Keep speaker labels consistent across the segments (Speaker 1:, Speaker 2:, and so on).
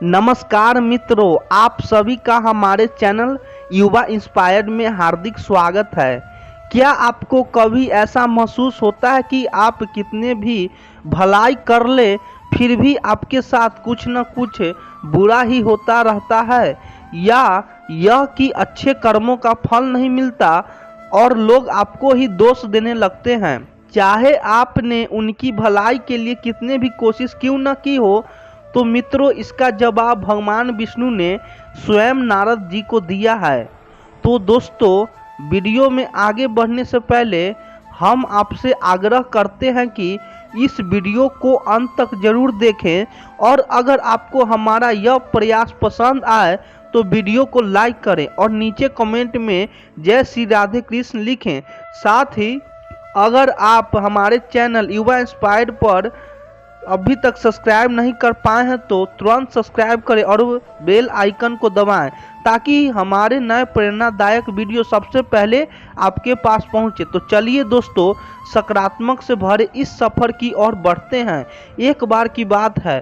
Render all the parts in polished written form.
Speaker 1: नमस्कार मित्रों, आप सभी का हमारे चैनल युवा इंस्पायर्ड में हार्दिक स्वागत है। क्या आपको कभी ऐसा महसूस होता है कि आप कितने भी भलाई कर ले फिर भी आपके साथ कुछ न कुछ बुरा ही होता रहता है, या यह कि अच्छे कर्मों का फल नहीं मिलता और लोग आपको ही दोष देने लगते हैं। चाहे आपने उनकी भलाई के लिए कितने भी कोशिश क्यों न की हो, तो मित्रों इसका जवाब भगवान विष्णु ने स्वयं नारद जी को दिया है। तो दोस्तों, वीडियो में आगे बढ़ने से पहले हम आपसे आग्रह करते हैं कि इस वीडियो को अंत तक जरूर देखें, और अगर आपको हमारा यह प्रयास पसंद आए तो वीडियो को लाइक करें और नीचे कमेंट में जय श्री राधे कृष्ण लिखें। साथ ही अगर आप हमारे चैनल युवा इंस्पायर्ड पर अभी तक सब्सक्राइब नहीं कर पाए हैं तो तुरंत सब्सक्राइब करें और बेल आइकन को दबाएं, ताकि हमारे नए प्रेरणादायक वीडियो सबसे पहले आपके पास पहुंचे। तो चलिए दोस्तों, सकारात्मक से भरे इस सफ़र की ओर बढ़ते हैं। एक बार की बात है,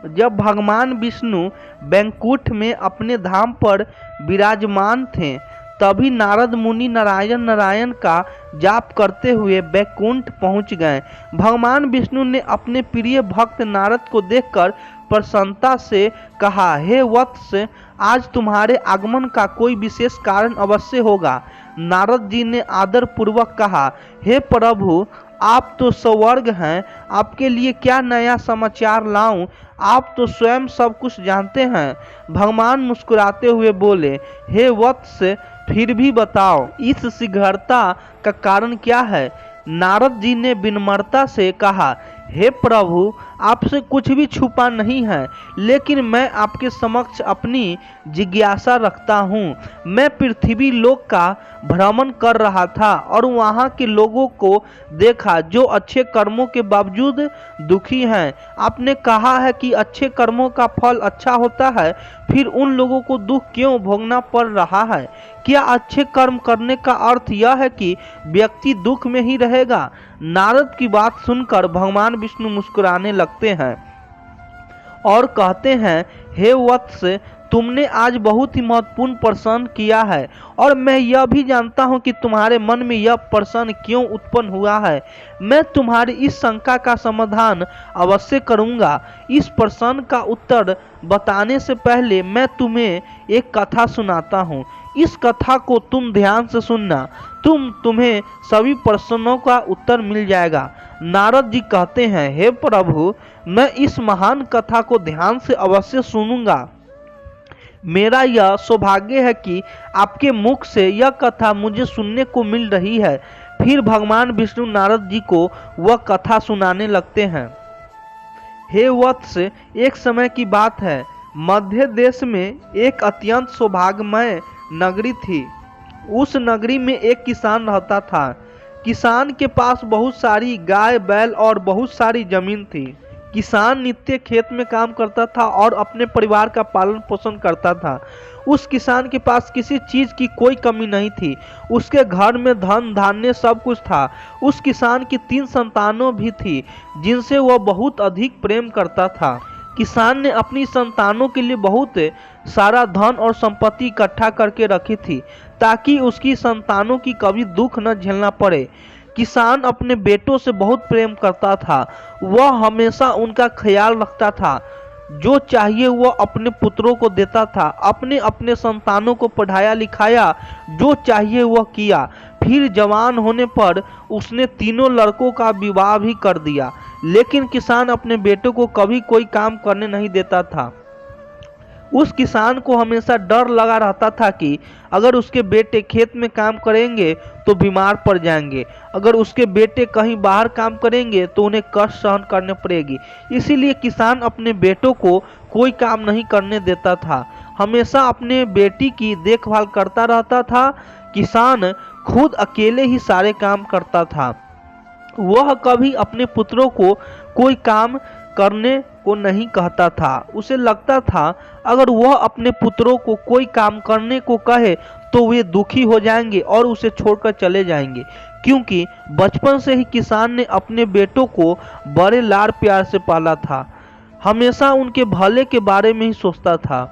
Speaker 1: जब भगवान विष्णु बैकुंठ में अपने धाम पर विराजमान थे, तभी नारद मुनि नारायण नारायण का जाप करते हुए बैकुंठ पहुंच गए। भगवान विष्णु ने अपने प्रिय भक्त नारद को देखकर प्रसन्नता से कहा, हे वत्स, आज तुम्हारे आगमन का कोई विशेष कारण अवश्य होगा। नारद जी ने आदर पूर्वक कहा, हे प्रभु, आप तो स्वर्ग हैं, आपके लिए क्या नया समाचार लाऊं, आप तो स्वयं सब कुछ जानते हैं। भगवान मुस्कुराते हुए बोले, हे वत्स, फिर भी बताओ, इस शीघ्रता का कारण क्या है। नारद जी ने विनम्रता से कहा, हे प्रभु, आपसे कुछ भी छुपा नहीं है, लेकिन मैं आपके समक्ष अपनी जिज्ञासा रखता हूँ। मैं पृथ्वी लोक का भ्रमण कर रहा था और वहाँ के लोगों को देखा जो अच्छे कर्मों के बावजूद दुखी हैं। आपने कहा है कि अच्छे कर्मों का फल अच्छा होता है, फिर उन लोगों को दुख क्यों भोगना पड़ रहा है? क्या अच्छे कर्म करने का अर्थ यह है कि व्यक्ति दुख में ही रहेगा? नारद की बात सुनकर भगवान विष्णु मुस्कुराने लगते हैं और कहते हैं, हे वत्स, तुमने आज बहुत ही महत्वपूर्ण प्रश्न किया है, और मैं यह भी जानता हूं कि तुम्हारे मन में यह प्रश्न क्यों उत्पन्न हुआ है। मैं तुम्हारी इस शंका का समाधान अवश्य करूंगा। इस प्रश्न का उत्तर बताने से पहले मैं तुम्हें एक कथा सुनाता हूं। इस कथा को तुम ध्यान से सुनना, तुम्हें सभी प्रश्नों का उत्तर मिल जाएगा। नारद जी कहते हैं, हे प्रभु, मैं इस महान कथा को ध्यान से अवश्य सुनूंगा। मेरा यह सौभाग्य है कि आपके मुख से यह कथा मुझे सुनने को मिल रही है। फिर भगवान विष्णु नारद जी को वह कथा सुनाने लगते हैं। हे वत्स, एक समय की बात है, मध्य देश में एक अत्यंत सौभाग्यमय नगरी थी। उस नगरी में एक किसान रहता था। किसान के पास बहुत सारी गाय बैल और बहुत सारी जमीन थी। किसान नित्य खेत में काम करता था और अपने परिवार का पालन पोषण करता था। उस किसान के पास किसी चीज की कोई कमी नहीं थी। उसके घर में धन धान्य सब कुछ था। उस किसान की 3 संतानों भी थी, जिनसे वह बहुत अधिक प्रेम करता था। किसान ने अपनी संतानों के लिए बहुत सारा धन और संपत्ति इकट्ठा करके रखी थी, ताकि उसकी संतानों की कभी दुख न झेलना पड़े। किसान अपने बेटों से बहुत प्रेम करता था। वह हमेशा उनका ख्याल रखता था। जो चाहिए वह अपने पुत्रों को देता था। अपने अपने संतानों को पढ़ाया लिखाया, जो चाहिए वह किया। फिर जवान होने पर उसने तीनों लड़कों का विवाह भी कर दिया। लेकिन किसान अपने बेटों को कभी कोई काम करने नहीं देता था। उस किसान को हमेशा डर लगा रहता था कि अगर उसके बेटे खेत में काम करेंगे तो बीमार पड़ जाएंगे, अगर उसके बेटे कहीं बाहर काम करेंगे तो उन्हें कष्ट सहन करने पड़ेगी। इसीलिए किसान अपने बेटों को कोई काम नहीं करने देता था, हमेशा अपने बेटी की देखभाल करता रहता था। किसान खुद अकेले ही सारे काम करता था। वह कभी अपने पुत्रों को कोई काम करने को नहीं कहता था। उसे लगता था अगर वह अपने पुत्रों को कोई काम करने को कहे तो वे दुखी हो जाएंगे और उसे छोड़कर चले जाएंगे, क्योंकि बचपन से ही किसान ने अपने बेटों को बड़े लाड़ प्यार से पाला था। हमेशा उनके भले के बारे में ही सोचता था।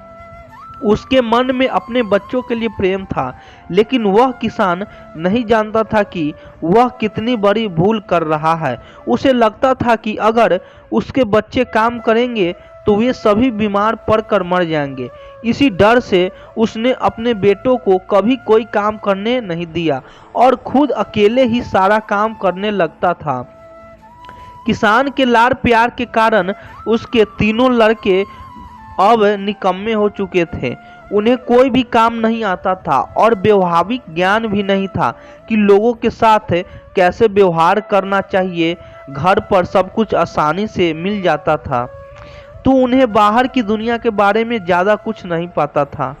Speaker 1: उसके मन में अपने बच्चों के लिए प्रेम था, लेकिन वह किसान नहीं जानता था कि वह कितनी बड़ी भूल कर रहा है। उसे लगता था कि अगर उसके बच्चे काम करेंगे तो वे सभी बीमार पड़कर मर जाएंगे। इसी डर से उसने अपने बेटों को कभी कोई काम करने नहीं दिया और खुद अकेले ही सारा काम करने लगता था। किसान के लाड़ प्यार के कारण उसके तीनों लड़के अब निकम्मे हो चुके थे। उन्हें कोई भी काम नहीं आता था और व्यवहारिक ज्ञान भी नहीं था कि लोगों के साथ कैसे व्यवहार करना चाहिए। घर पर सब कुछ आसानी से मिल जाता था, तो उन्हें बाहर की दुनिया के बारे में ज़्यादा कुछ नहीं पता था।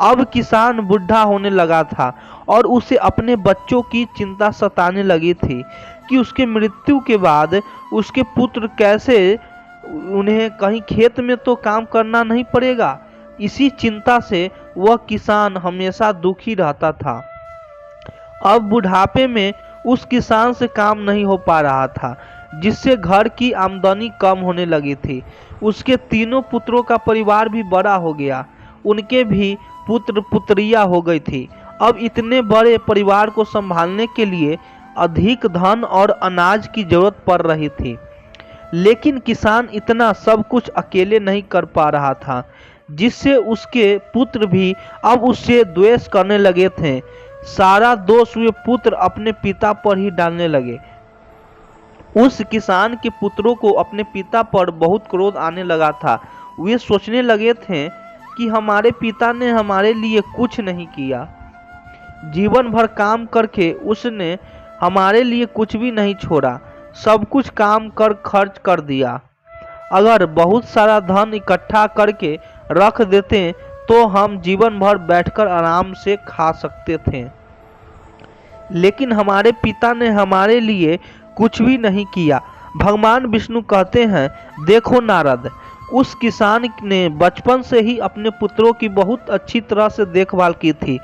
Speaker 1: अब किसान बूढ़ा होने लगा था और उसे अपने बच्चों की चिंता सताने लगी थी कि उसके मृत्यु के बाद उसके पुत्र कैसे, उन्हें कहीं खेत में तो काम करना नहीं पड़ेगा। इसी चिंता से वह किसान हमेशा दुखी रहता था। अब बुढ़ापे में उस किसान से काम नहीं हो पा रहा था, जिससे घर की आमदनी कम होने लगी थी। उसके तीनों पुत्रों का परिवार भी बड़ा हो गया, उनके भी पुत्र पुत्रियां हो गई थी। अब इतने बड़े परिवार को संभालने के लिए अधिक धन और अनाज की जरूरत पड़ रही थी, लेकिन किसान इतना सब कुछ अकेले नहीं कर पा रहा था, जिससे उसके पुत्र भी अब उससे द्वेष करने लगे थे। सारा दोष वे पुत्र अपने पिता पर ही डालने लगे। उस किसान के पुत्रों को अपने पिता पर बहुत क्रोध आने लगा था। वे सोचने लगे थे कि हमारे पिता ने हमारे लिए कुछ नहीं किया, जीवन भर काम करके उसने हमारे लिए कुछ भी नहीं छोड़ा, सब कुछ काम कर खर्च कर दिया। अगर बहुत सारा धन इकट्ठा करके रख देते तो हम जीवन भर बैठकर आराम से खा सकते थे, लेकिन हमारे पिता ने हमारे लिए कुछ भी नहीं किया। भगवान विष्णु कहते हैं, देखो नारद, उस किसान ने बचपन से ही अपने पुत्रों की बहुत अच्छी तरह से देखभाल की थी।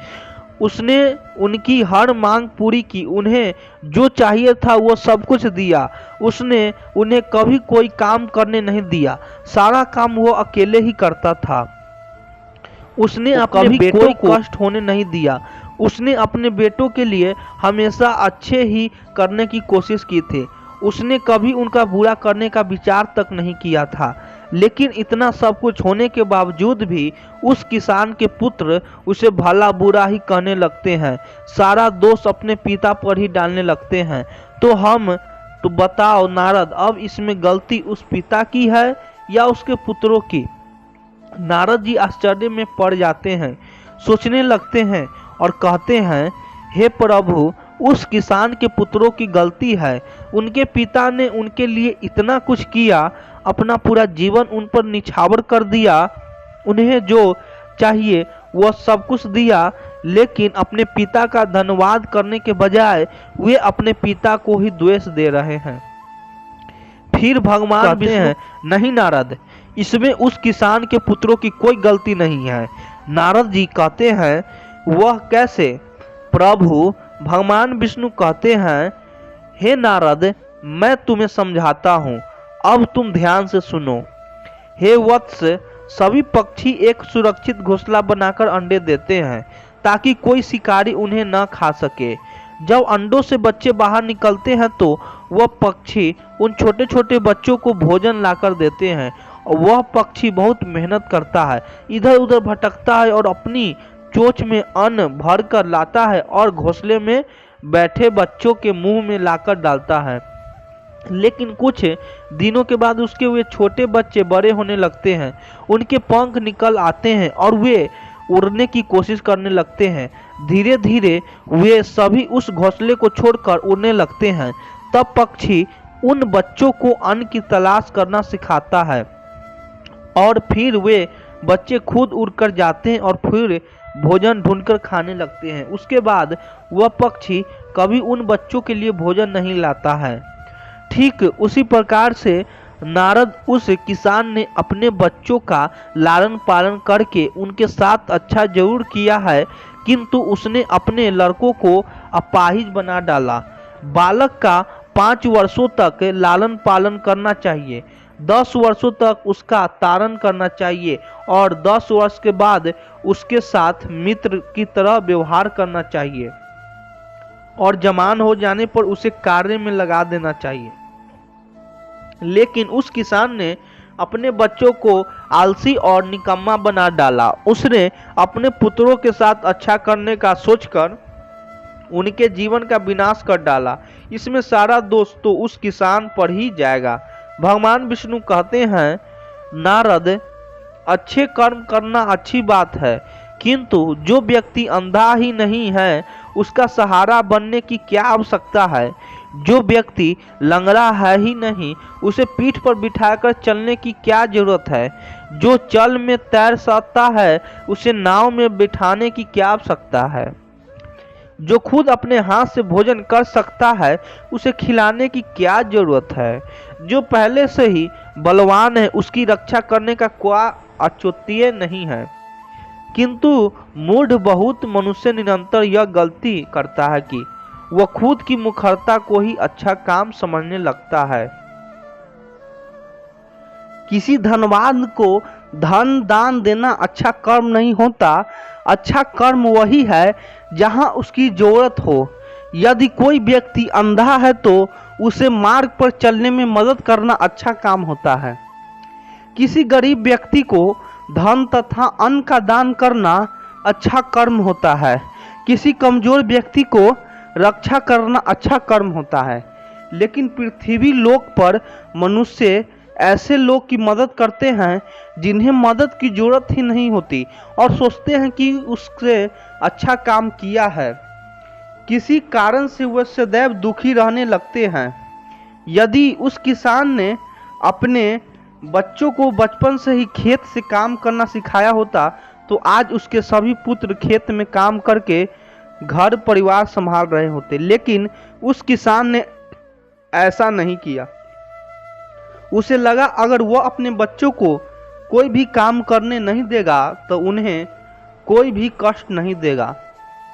Speaker 1: उसने उनकी हर मांग पूरी की, उन्हें जो चाहिए था वो सब कुछ दिया। उसने उन्हें कभी कोई काम करने नहीं दिया, सारा काम वो अकेले ही करता था। उसने अपने बेटों को कष्ट होने नहीं दिया। उसने अपने बेटों के लिए हमेशा अच्छे ही करने की कोशिश की थी। उसने कभी उनका बुरा करने का विचार तक नहीं किया था। लेकिन इतना सब कुछ होने के बावजूद भी उस किसान के पुत्र उसे भला बुरा ही कहने लगते हैं, सारा दोष अपने पिता पर ही डालने लगते हैं। तो बताओ नारद, अब इसमें गलती उस पिता की है या उसके पुत्रों की? नारद जी आश्चर्य में पड़ जाते हैं, सोचने लगते हैं और कहते हैं, हे प्रभु, उस किसान के पुत्रों की गलती है। उनके पिता ने उनके लिए इतना कुछ किया, अपना पूरा जीवन उन पर निछावर कर दिया, उन्हें जो चाहिए वह सब कुछ दिया, लेकिन अपने पिता का धन्यवाद करने के बजाय वे अपने पिता को ही द्वेष दे रहे हैं। फिर भगवान कहते हैं, नहीं नारद, इसमें उस किसान के पुत्रों की कोई गलती नहीं है। नारद जी कहते हैं, वह कैसे? प्रभु भगवान विष्णु कहते हैं, हे नारद, मैं तुम्हें समझाता हूँ, अब तुम ध्यान से सुनो। हे वत्स, सभी पक्षी एक सुरक्षित घोंसला बनाकर अंडे देते हैं ताकि कोई शिकारी उन्हें न खा सके। जब अंडों से बच्चे बाहर निकलते हैं तो वह पक्षी उन छोटे छोटे बच्चों को भोजन लाकर देते हैं। वह पक्षी बहुत मेहनत करता है, इधर उधर भटकता है और अपनी चोंच में अन्न भरकर लाता है और घोंसले में बैठे बच्चों के मुंह में लाकर डालता है। लेकिन कुछ दिनों के बाद उसके वे छोटे बच्चे बड़े होने लगते हैं, उनके पंख निकल आते हैं और वे उड़ने की कोशिश करने लगते हैं। धीरे धीरे वे सभी उस घोंसले को छोड़कर उड़ने लगते हैं। तब पक्षी उन बच्चों को अन्न की तलाश करना सिखाता है और फिर वे बच्चे खुद उड़कर जाते हैं और फिर भोजन ढूंढकर खाने लगते हैं। उसके बाद वह पक्षी कभी उन बच्चों के लिए भोजन नहीं लाता है। ठीक उसी प्रकार से नारद, उस किसान ने अपने बच्चों का लालन पालन करके उनके साथ अच्छा जरूर किया है, किंतु उसने अपने लड़कों को अपाहिज बना डाला। बालक का 5 वर्षों तक लालन पालन करना चाहिए। 10 वर्षों तक उसका तारण करना चाहिए और 10 वर्ष के बाद उसके साथ मित्र की तरह व्यवहार करना चाहिए और जवान हो जाने पर उसे कार्य में लगा देना चाहिए। लेकिन उस किसान ने अपने बच्चों को आलसी और निकम्मा बना डाला। उसने अपने पुत्रों के साथ अच्छा करने का सोचकर उनके जीवन का विनाश कर डाला। इसमें सारा दोष तो उस किसान पर ही जाएगा। भगवान विष्णु कहते हैं, नारद, अच्छे कर्म करना अच्छी बात है, किंतु जो व्यक्ति अंधा ही नहीं है उसका सहारा बनने की क्या आवश्यकता है। जो व्यक्ति लंगड़ा है ही नहीं उसे पीठ पर बिठाकर चलने की क्या जरूरत है। जो जल में तैर सकता है उसे नाव में बिठाने की क्या आवश्यकता है। जो खुद अपने हाथ से भोजन कर सकता है उसे खिलाने की क्या जरूरत है। जो पहले से ही बलवान है उसकी रक्षा करने का कोई औचित्य नहीं है। किंतु मूढ़ बहुत मनुष्य निरंतर यह गलती करता है कि वह खुद की मुखरता को ही अच्छा काम समझने लगता है। किसी धनवान को धन दान देना अच्छा कर्म नहीं होता। अच्छा कर्म वही है जहां उसकी जरूरत हो। यदि कोई व्यक्ति अंधा है तो उसे मार्ग पर चलने में मदद करना अच्छा काम होता है। किसी गरीब व्यक्ति को धन तथा अन्न का दान करना अच्छा कर्म होता है। किसी कमजोर व्यक्ति को रक्षा करना अच्छा कर्म होता है। लेकिन पृथ्वी लोक पर मनुष्य ऐसे लोग की मदद करते हैं जिन्हें मदद की जरूरत ही नहीं होती और सोचते हैं कि उससे अच्छा काम किया है। किसी कारण से वह सदैव दुखी रहने लगते हैं। यदि उस किसान ने अपने बच्चों को बचपन से ही खेत से काम करना सिखाया होता तो आज उसके सभी पुत्र खेत में काम करके घर परिवार संभाल रहे होते। लेकिन उस किसान ने ऐसा नहीं किया। उसे लगा अगर वह अपने बच्चों को कोई भी काम करने नहीं देगा तो उन्हें कोई भी कष्ट नहीं देगा।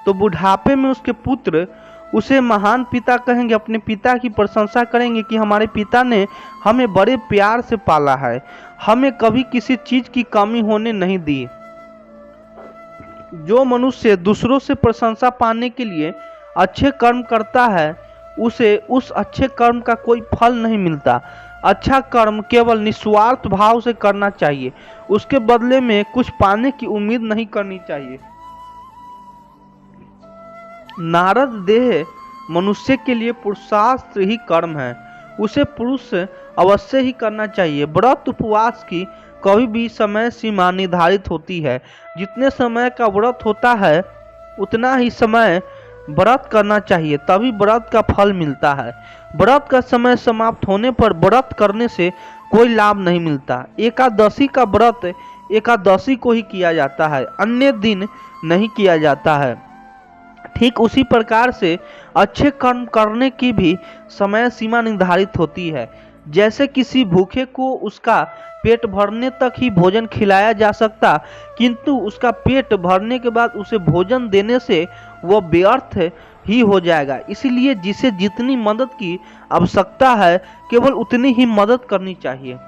Speaker 1: तो बुढ़ापे में उसके पुत्र उसे महान पिता कहेंगे, अपने पिता की प्रशंसा करेंगे कि हमारे पिता ने हमें बड़े प्यार से पाला है, हमें कभी किसी चीज की कमी होने नहीं दी। जो मनुष्य दूसरों से प्रशंसा पाने के लिए अच्छे कर्म करता है उसे उस अच्छे कर्म का कोई फल नहीं मिलता। अच्छा कर्म केवल निस्वार्थ भाव से करना चाहिए, उसके बदले में कुछ पाने की उम्मीद नहीं करनी चाहिए। नारद देह मनुष्य के लिए पुरुषार्थ ही कर्म है, उसे पुरुष अवश्य ही करना चाहिए। व्रत उपवास की कभी भी समय सीमा निर्धारित होती है। जितने समय का व्रत होता है उतना ही समय व्रत करना चाहिए, तभी व्रत का फल मिलता है। व्रत का समय समाप्त होने पर व्रत करने से कोई लाभ नहीं मिलता। एकादशी का व्रत एकादशी को ही किया जाता है, अन्य दिन नहीं किया जाता है। ठीक उसी प्रकार से अच्छे कर्म करने की भी समय सीमा निर्धारित होती है। जैसे किसी भूखे को उसका पेट भरने तक ही भोजन खिलाया जा सकता, किंतु उसका पेट भरने के बाद उसे भोजन देने से वह व्यर्थ ही हो जाएगा। इसलिए जिसे जितनी मदद की आवश्यकता है केवल उतनी ही मदद करनी चाहिए,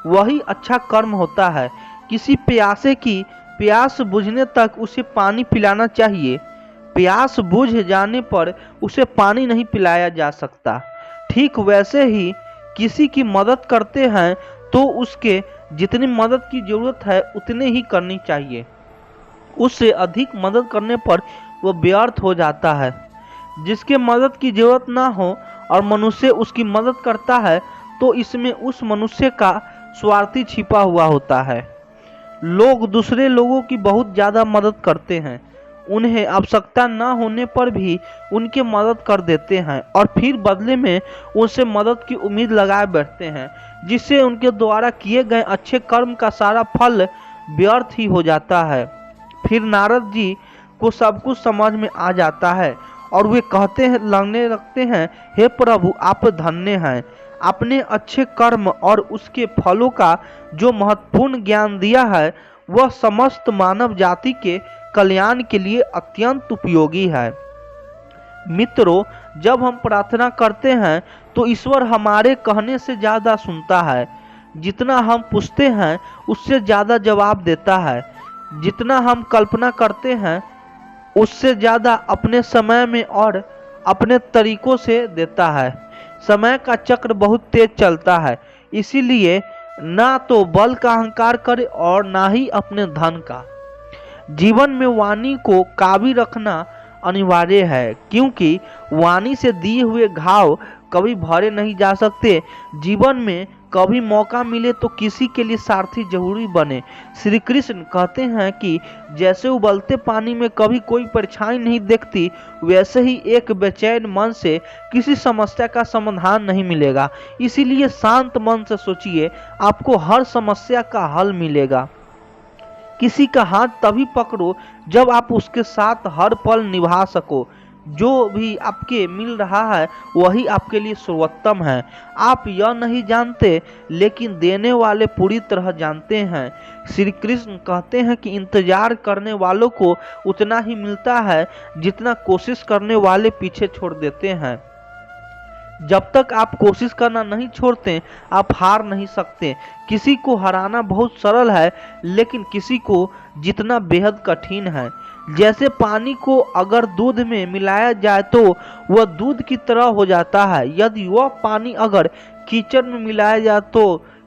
Speaker 1: वही अच्छा कर्म होता है। किसी प्यासे की प्यास बुझने तक उसे पानी पिलाना चाहिए, प्यास बुझ जाने पर उसे पानी नहीं पिलाया जा सकता। ठीक वैसे ही किसी की मदद करते हैं तो उसके जितनी मदद की जरूरत है उतने ही करनी चाहिए, उससे अधिक मदद करने पर वह व्यर्थ हो जाता है। जिसके मदद की जरूरत ना हो और मनुष्य उसकी मदद करता है तो इसमें उस मनुष्य का स्वार्थी छिपा हुआ होता है। लोग दूसरे लोगों की बहुत ज़्यादा मदद करते हैं, उन्हें आवश्यकता न होने पर भी उनकी मदद कर देते हैं और फिर बदले में उनसे मदद की उम्मीद लगाए बैठते हैं, जिससे उनके द्वारा किए गए अच्छे कर्म का सारा फल व्यर्थ ही हो जाता है। फिर नारद जी को सब कुछ समझ में आ जाता है और वे लगने लगते हैं, हे प्रभु, आप धन्य हैं। आपने अच्छे कर्म और उसके फलों का जो महत्वपूर्ण ज्ञान दिया है वह समस्त मानव जाति के कल्याण के लिए अत्यंत उपयोगी है। मित्रों, जब हम प्रार्थना करते हैं तो ईश्वर हमारे कहने से ज़्यादा सुनता है। जितना हम पूछते हैं उससे ज़्यादा जवाब देता है। जितना हम कल्पना करते हैं उससे ज़्यादा अपने समय में और अपने तरीकों से देता है। समय का चक्र बहुत तेज चलता है, इसीलिए ना तो बल का अहंकार करे और ना ही अपने धन का। जीवन में वाणी को काबू रखना अनिवार्य है, क्योंकि वाणी से दिए हुए घाव कभी भरे नहीं जा सकते। जीवन में कभी मौका मिले तो किसी के लिए सारथी जरूरी बने। श्री कृष्ण कहते हैं कि जैसे उबलते पानी में कभी कोई परछाई नहीं दिखती, वैसे ही एक बेचैन मन से किसी समस्या का समाधान नहीं मिलेगा। इसीलिए शांत मन से सोचिए, आपको हर समस्या का हल मिलेगा। किसी का हाथ तभी पकड़ो जब आप उसके साथ हर पल निभा सको। जो भी आपके मिल रहा है वही आपके लिए सर्वोत्तम है। आप यह नहीं जानते, लेकिन देने वाले पूरी तरह जानते हैं। श्री कृष्ण कहते हैं कि इंतजार करने वालों को उतना ही मिलता है जितना कोशिश करने वाले पीछे छोड़ देते हैं। जब तक आप कोशिश करना नहीं छोड़ते, आप हार नहीं सकते। किसी को हराना बहुत सरल है, लेकिन किसी को जीतना बेहद कठिन है। जैसे पानी को अगर दूध में मिलाया जाए तो वह दूध की तरह हो जाता है। यदि वह पानी अगर कीचड़ में मिलाया जाए तो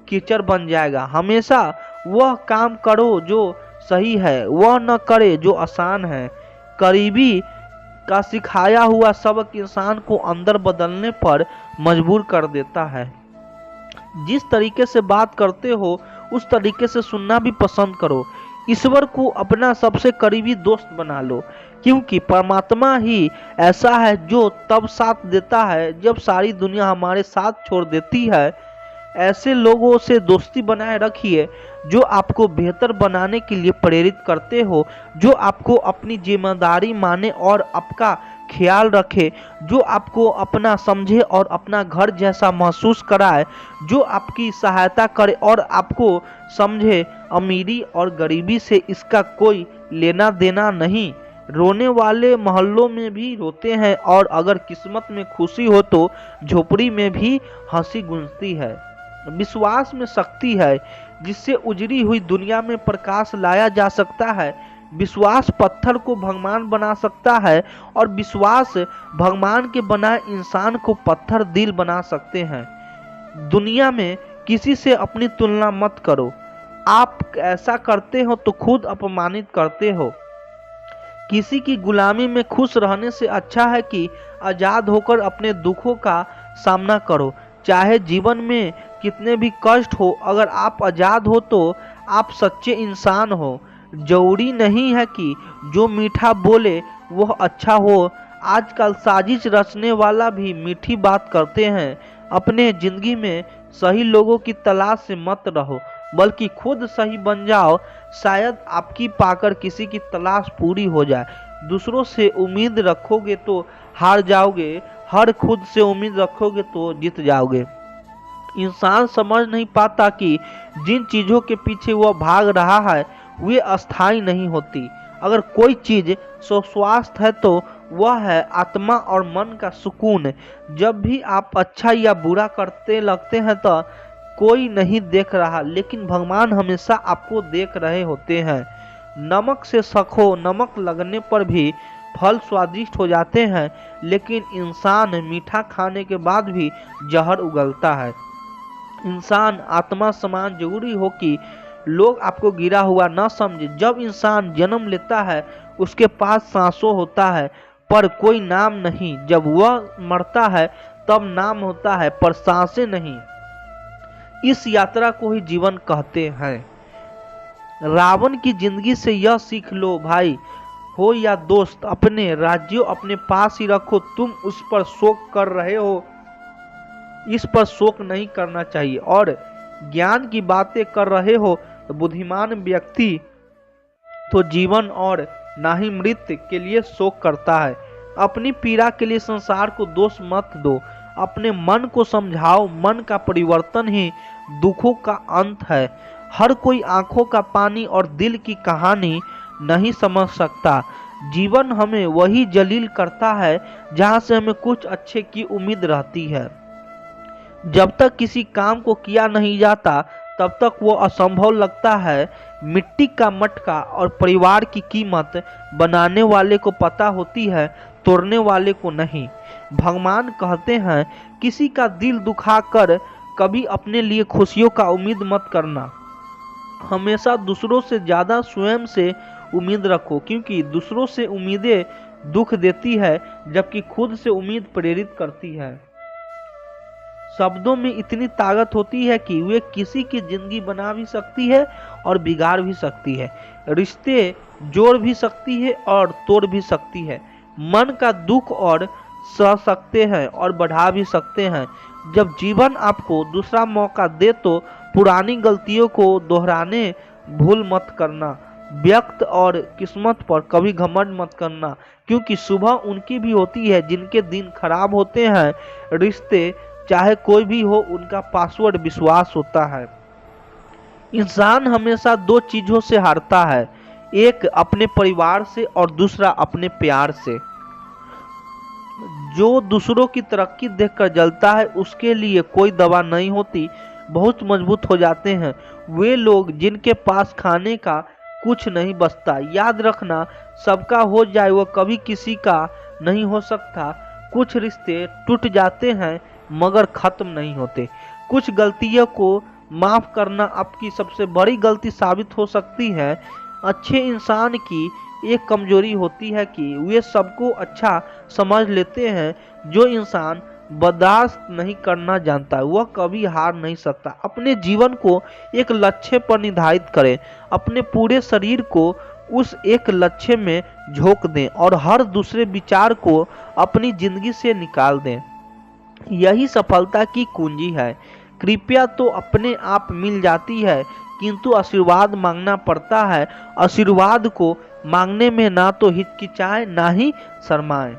Speaker 1: कीचड़ बन जाएगा। हमेशा वह काम करो जो सही है, वह न करे जो आसान है। करीबी का सिखाया हुआ सबक इंसान को अंदर बदलने पर मजबूर कर देता है। जिस तरीके से बात करते हो उस तरीके से सुनना भी पसंद करो। ईश्वर को अपना सबसे करीबी दोस्त बना लो, क्योंकि परमात्मा ही ऐसा है जो तब साथ देता है जब सारी दुनिया हमारे साथ छोड़ देती है। ऐसे लोगों से दोस्ती बनाए रखिए जो आपको बेहतर बनाने के लिए प्रेरित करते हो, जो आपको अपनी जिम्मेदारी माने और आपका ख्याल रखे, जो आपको अपना समझे और अपना घर जैसा महसूस कराए, जो आपकी सहायता करे और आपको समझे। अमीरी और गरीबी से इसका कोई लेना देना नहीं। रोने वाले मोहल्लों में भी रोते हैं, और अगर किस्मत में खुशी हो तो झोपड़ी में भी हंसी गूंजती है। विश्वास में शक्ति है, जिससे उजड़ी हुई दुनिया में प्रकाश लाया जा सकता है। विश्वास पत्थर को भगवान बना सकता है, और विश्वास भगवान के बनाए इंसान को पत्थर दिल बना सकते हैं। दुनिया में किसी से अपनी तुलना मत करो। आप ऐसा करते हो तो खुद अपमानित करते हो। किसी की गुलामी में खुश रहने से अच्छा है कि आजाद होकर अपने दुखों का सामना करो। चाहे जीवन में कितने भी कष्ट हो, अगर आप आजाद हो तो आप सच्चे इंसान हो। जरूरी नहीं है कि जो मीठा बोले वह अच्छा हो। आजकल साजिश रचने वाला भी मीठी बात करते हैं। अपने जिंदगी में सही लोगों की तलाश से मत रहो, बल्कि खुद सही बन जाओ। शायद आपकी पाकर किसी की तलाश पूरी हो जाए। दूसरों से उम्मीद रखोगे तो हार जाओगे, हर खुद से उम्मीद रखोगे तो जीत जाओगे। इंसान समझ नहीं पाता कि जिन चीज़ों के पीछे वह भाग रहा है वे अस्थायी नहीं होती। अगर कोई चीज़ स्वास्थ्य है तो वह है आत्मा और मन का सुकून। जब भी आप अच्छा या बुरा करते लगते हैं तो कोई नहीं देख रहा, लेकिन भगवान हमेशा आपको देख रहे होते हैं। नमक से सखो, नमक लगने पर भी फल स्वादिष्ट हो जाते हैं, लेकिन इंसान मीठा खाने के बाद भी जहर उगलता है। इंसान आत्मा समान जरूरी हो कि लोग आपको गिरा हुआ न समझे। जब इंसान जन्म लेता है उसके पास सांसों होता है पर कोई नाम नहीं। जब वह मरता है तब नाम होता है पर सांसें नहीं। इस यात्रा को ही जीवन कहते हैं। रावण की जिंदगी से यह सीख लो, भाई हो या दोस्त, अपने राज्यों अपने पास ही रखो। तुम उस पर शोक कर रहे हो, इस पर शोक नहीं करना चाहिए। और ज्ञान की बातें कर रहे हो तो बुद्धिमान व्यक्ति तो जीवन और ना ही मृत्यु के लिए शोक करता है। अपनी पीड़ा के लिए संसार को दोष मत दो, अपने मन को समझाओ। मन का परिवर्तन ही दुखों का अंत है। हर कोई आंखों का पानी और दिल की कहानी नहीं समझ सकता। जीवन हमें वही जलील करता है जहां से हमें कुछ अच्छे की उम्मीद रहती है। जब तक किसी काम को किया नहीं जाता तब तक वो असंभव लगता है। मिट्टी का मटका और परिवार की कीमत बनाने वाले को पता होती है, तोड़ने वाले को नहीं। भगवान कहते हैं, किसी का दिल दुखाकर कभी अपने लिए खुशियों का उम्मीद मत करना। हमेशा दूसरों से ज़्यादा स्वयं से उम्मीद रखो, क्योंकि दूसरों से उम्मीदें दुख देती है, जबकि खुद से उम्मीद प्रेरित करती है। शब्दों में इतनी ताकत होती है कि वे किसी की जिंदगी बना भी सकती है और बिगाड़ भी सकती है, रिश्ते जोड़ भी सकती है और तोड़ भी सकती है, मन का दुख और सह सकते हैं और बढ़ा भी सकते हैं। जब जीवन आपको दूसरा मौका दे तो पुरानी गलतियों को दोहराने भूल मत करना। व्यक्त और किस्मत पर कभी घमंड मत करना, क्योंकि सुबह उनकी भी होती है जिनके दिन खराब होते हैं। रिश्ते चाहे कोई भी हो, उनका पासवर्ड विश्वास होता है। इंसान हमेशा दो चीजों से हारता है, एक अपने परिवार से और दूसरा अपने प्यार से। जो दूसरों की तरक्की देखकर जलता है, उसके लिए कोई दवा नहीं होती, बहुत मजबूत हो जाते हैं वे लोग जिनके पास खाने का कुछ नहीं बचता। याद रखना, सबका हो जाए वो कभी किसी का नहीं हो सकता। कुछ रिश्ते टूट जाते हैं मगर खत्म नहीं होते। कुछ गलतियों को माफ करना आपकी सबसे बड़ी गलती साबित हो सकती है। अच्छे इंसान की एक कमजोरी होती है कि वे सबको अच्छा समझ लेते हैं। जो इंसान बर्दाश्त नहीं करना जानता वह कभी हार नहीं सकता। अपने जीवन को एक लक्ष्य पर निर्धारित करें, अपने पूरे शरीर को उस एक लक्ष्य में झोंक दें और हर दूसरे विचार को अपनी जिंदगी से निकाल दें। यही सफलता की कुंजी है। कृपया तो अपने आप मिल जाती है, किंतु आशीर्वाद मांगना पड़ता है। आशीर्वाद को मांगने में ना तो हिचकिचाएं ना ही शर्माएं।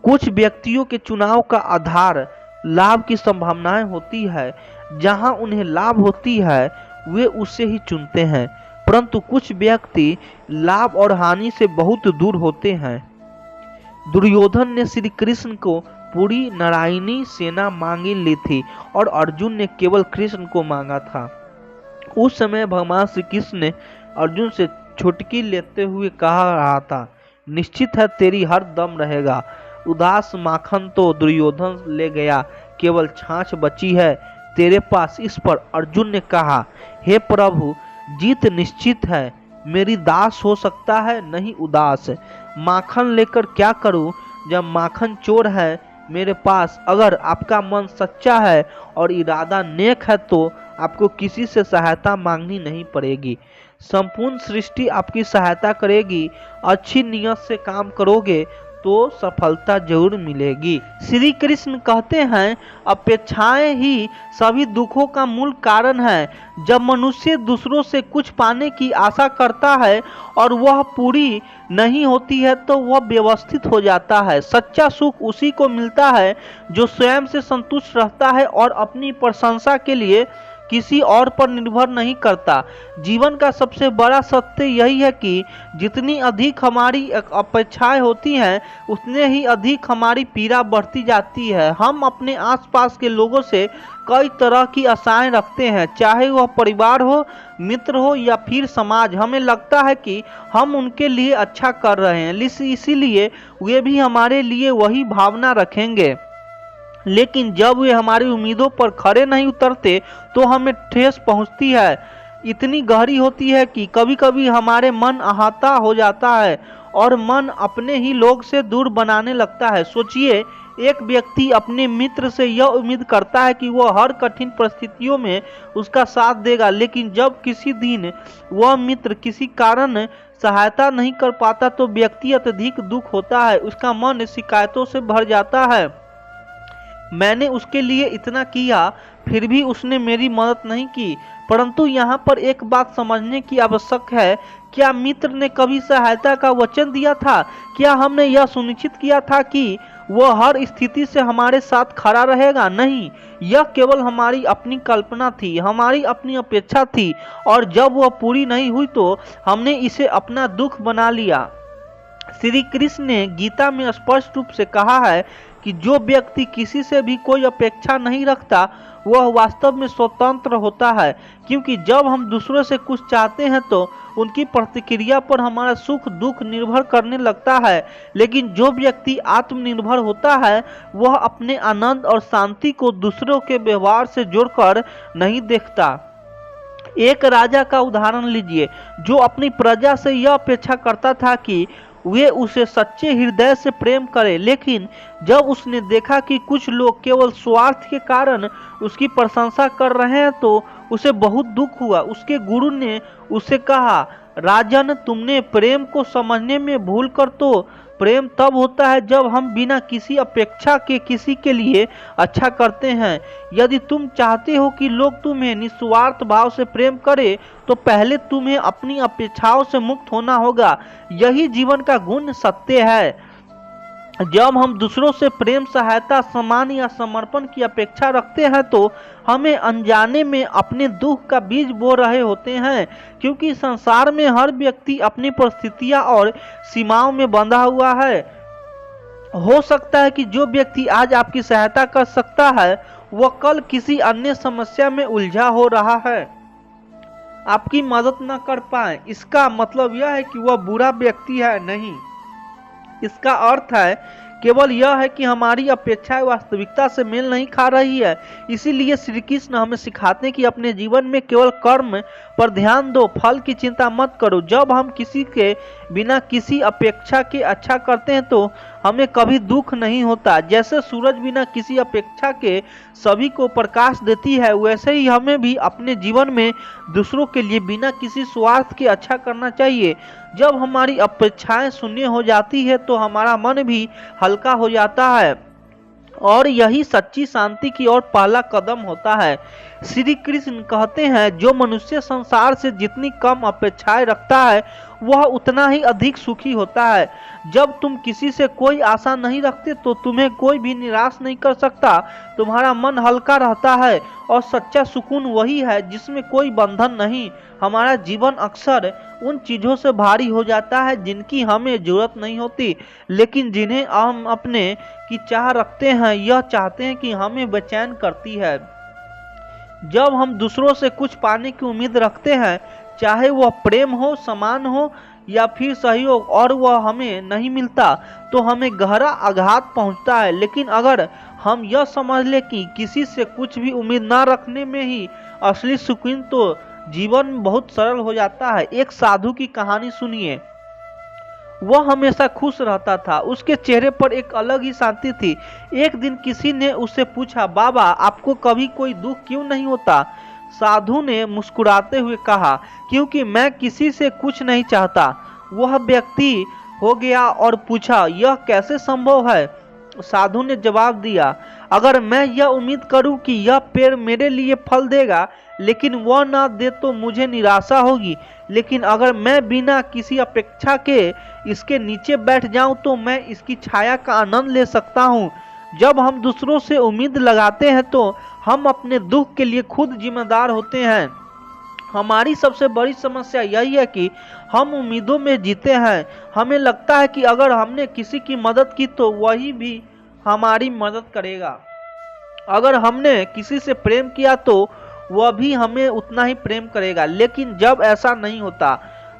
Speaker 1: कुछ व्यक्तियों के चुनाव का आधार लाभ की संभावनाएं होती है। जहां उन्हें लाभ होती है वे उसे ही चुनते हैं, परंतु कुछ व्यक्ति लाभ और हानि से बहुत दूर होते हैं। दुर्योधन ने श्री कृष्ण को पूरी नारायणी सेना मांगी ली थी और अर्जुन ने केवल कृष्ण को मांगा था। उस समय भगवान श्री कृष्ण ने अर्जुन से छुटकी लेते हुए कहा रहा था, निश्चित है तेरी हर दम रहेगा। उदास माखन तो दुर्योधन ले गया, केवल छाछ बची है तेरे पास। इस पर अर्जुन ने कहा, हे प्रभु, जीत निश्चित है, मेरी दास हो सकता है नहीं उदास। माखन लेकर क्या करूं जब माखन चोर है मेरे पास। अगर आपका मन सच्चा है और इरादा नेक है तो आपको किसी से सहायता मांगनी नहीं पड़ेगी। संपूर्ण सृष्टि आपकी सहायता करेगी। अच्छी नियत से काम करोगे तो सफलता जरूर मिलेगी। श्री कृष्ण कहते हैं, अपेक्षाएं ही सभी दुखों का मूल कारण है। जब मनुष्य दूसरों से कुछ पाने की आशा करता है और वह पूरी नहीं होती है तो वह व्यवस्थित हो जाता है। सच्चा सुख उसी को मिलता है जो स्वयं से संतुष्ट रहता है और अपनी प्रशंसा के लिए किसी और पर निर्भर नहीं करता। जीवन का सबसे बड़ा सत्य यही है कि जितनी अधिक हमारी अपेक्षाएं होती हैं उतने ही अधिक हमारी पीड़ा बढ़ती जाती है। हम अपने आसपास के लोगों से कई तरह की आशाएं रखते हैं, चाहे वह परिवार हो, मित्र हो या फिर समाज। हमें लगता है कि हम उनके लिए अच्छा कर रहे हैं, इसीलिए वे भी हमारे लिए वही भावना रखेंगे। लेकिन जब वे हमारी उम्मीदों पर खरे नहीं उतरते तो हमें ठेस पहुंचती है। इतनी गहरी होती है कि कभी कभी हमारे मन आहता हो जाता है और मन अपने ही लोग से दूर बनाने लगता है। सोचिए, एक व्यक्ति अपने मित्र से यह उम्मीद करता है कि वह हर कठिन परिस्थितियों में उसका साथ देगा, लेकिन जब किसी दिन वह मित्र किसी कारण सहायता नहीं कर पाता तो व्यक्ति अत्यधिक दुख होता है, उसका मन शिकायतों से भर जाता है। मैंने उसके लिए इतना किया फिर भी उसने मेरी मदद नहीं की। परंतु यहाँ पर एक बात समझने की आवश्यक है, क्या मित्र ने कभी सहायता का वचन दिया था? क्या हमने यह सुनिश्चित किया था कि वह हर स्थिति से हमारे साथ खड़ा रहेगा? नहीं, यह केवल हमारी अपनी कल्पना थी, हमारी अपनी अपेक्षा थी, और जब वह पूरी नहीं हुई तो हमने इसे अपना दुख बना लिया। श्री कृष्ण ने गीता में स्पष्ट रूप से कहा है कि जो व्यक्ति किसी से भी कोई अपेक्षा नहीं रखता वह वास्तव में स्वतंत्र होता है, क्योंकि जब हम दूसरों से कुछ चाहते हैं तो उनकी प्रतिक्रिया पर हमारा सुख दुख निर्भर करने लगता है। लेकिन जो व्यक्ति आत्मनिर्भर होता है वह अपने आनंद और शांति को दूसरों के व्यवहार से जोड़कर नहीं देखता। एक राजा का उदाहरण लीजिए जो अपनी प्रजा से यह अपेक्षा करता था कि वे उसे सच्चे हृदय से प्रेम करें, लेकिन जब उसने देखा कि कुछ लोग केवल स्वार्थ के कारण उसकी प्रशंसा कर रहे हैं तो उसे बहुत दुख हुआ। उसके गुरु ने उसे कहा, राजन, तुमने प्रेम को समझने में भूल कर तो प्रेम तब होता है जब हम बिना किसी अपेक्षा के किसी के लिए अच्छा करते हैं। यदि तुम चाहते हो कि लोग तुम्हें निस्वार्थ भाव से प्रेम करें तो पहले तुम्हें अपनी अपेक्षाओं से मुक्त होना होगा। यही जीवन का गुण सत्य है। जब हम दूसरों से प्रेम, सहायता, सम्मान या समर्पण की अपेक्षा रखते हैं तो हमें अनजाने में अपने दुख का बीज बो रहे होते हैं, क्योंकि संसार में हर व्यक्ति अपनी परिस्थितियां और सीमाओं में बंधा हुआ है। हो सकता है कि जो व्यक्ति आज आपकी सहायता कर सकता है वह कल किसी अन्य समस्या में उलझा हो रहा है, आपकी मदद न कर पाए। इसका मतलब यह है कि वह बुरा व्यक्ति है नहीं, इसका अर्थ है केवल यह है कि हमारी अपेक्षाएं वास्तविकता से मेल नहीं खा रही है। इसीलिए श्री कृष्ण हमें सिखाते हैं कि अपने जीवन में केवल कर्म पर ध्यान दो, फल की चिंता मत करो। जब हम किसी के बिना किसी अपेक्षा के अच्छा करते हैं तो हमें कभी दुख नहीं होता। जैसे सूरज बिना किसी अपेक्षा के सभी को प्रकाश देती है, वैसे ही हमें भी अपने जीवन में दूसरों के लिए बिना किसी स्वार्थ के अच्छा करना चाहिए। जब हमारी अपेक्षाएं शून्य हो जाती है तो हमारा मन भी हल्का हो जाता है और यही सच्ची शांति की ओर पहला कदम होता है। श्री कृष्ण कहते हैं, जो मनुष्य संसार से जितनी कम अपेक्षाएं रखता है वह उतना ही अधिक सुखी होता है। जब तुम किसी से कोई आशा नहीं रखते तो तुम्हें कोई भी निराश नहीं कर सकता, तुम्हारा मन हल्का रहता है और सच्चा सुकून वही है जिसमें कोई बंधन नहीं। हमारा जीवन अक्सर उन चीजों से भारी हो जाता है जिनकी हमें जरूरत नहीं होती, लेकिन जिन्हें हम अपने की चाह रखते हैं, यह चाहते हैं कि हमें बेचैन करती है। जब हम दूसरों से कुछ पाने की उम्मीद रखते हैं, चाहे वह प्रेम हो, सम्मान हो या फिर सहयोग, और वह हमें नहीं मिलता तो हमें गहरा आघात पहुंचता है। लेकिन अगर हम यह समझ ले कि किसी से कुछ भी उम्मीद ना रखने में ही असली सुकून, तो जीवन बहुत सरल हो जाता है। एक साधु की कहानी सुनिए। वह हमेशा खुश रहता था, उसके चेहरे पर एक अलग ही शांति थी। एक दिन किसी ने उससे पूछा, बाबा, आपको कभी कोई दुख क्यों नहीं होता? साधु ने मुस्कुराते हुए कहा, क्योंकि मैं किसी से कुछ नहीं चाहता। वह व्यक्ति हो गया और पूछा, यह कैसे संभव है? साधु ने जवाब दिया, अगर मैं यह उम्मीद करूं कि यह पेड़ मेरे लिए फल देगा लेकिन वह ना दे तो मुझे निराशा होगी, लेकिन अगर मैं बिना किसी अपेक्षा के इसके नीचे बैठ जाऊं तो मैं इसकी छाया का आनंद ले सकता हूं। जब हम दूसरों से उम्मीद लगाते हैं तो हम अपने दुख के लिए खुद जिम्मेदार होते हैं। हमारी सबसे बड़ी समस्या यही है कि हम उम्मीदों में जीते हैं। हमें लगता है कि अगर हमने किसी की मदद की तो वही भी हमारी मदद करेगा, अगर हमने किसी से प्रेम किया तो वह भी हमें उतना ही प्रेम करेगा। लेकिन जब ऐसा नहीं होता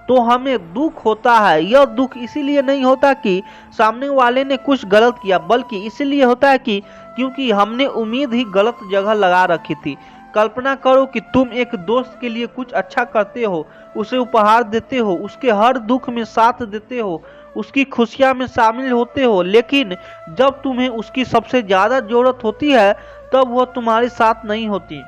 Speaker 1: तो हमें दुख होता है। यह दुख इसीलिए नहीं होता कि सामने वाले ने कुछ गलत किया, बल्कि इसीलिए होता है कि क्योंकि हमने उम्मीद ही गलत जगह लगा रखी थी। कल्पना करो कि तुम एक दोस्त के लिए कुछ अच्छा करते हो, उसे उपहार देते हो, उसके हर दुख में साथ देते हो, उसकी खुशियां में शामिल होते हो, लेकिन जब तुम्हें उसकी सबसे ज्यादा जरूरत होती है तब वह तुम्हारे साथ नहीं होती।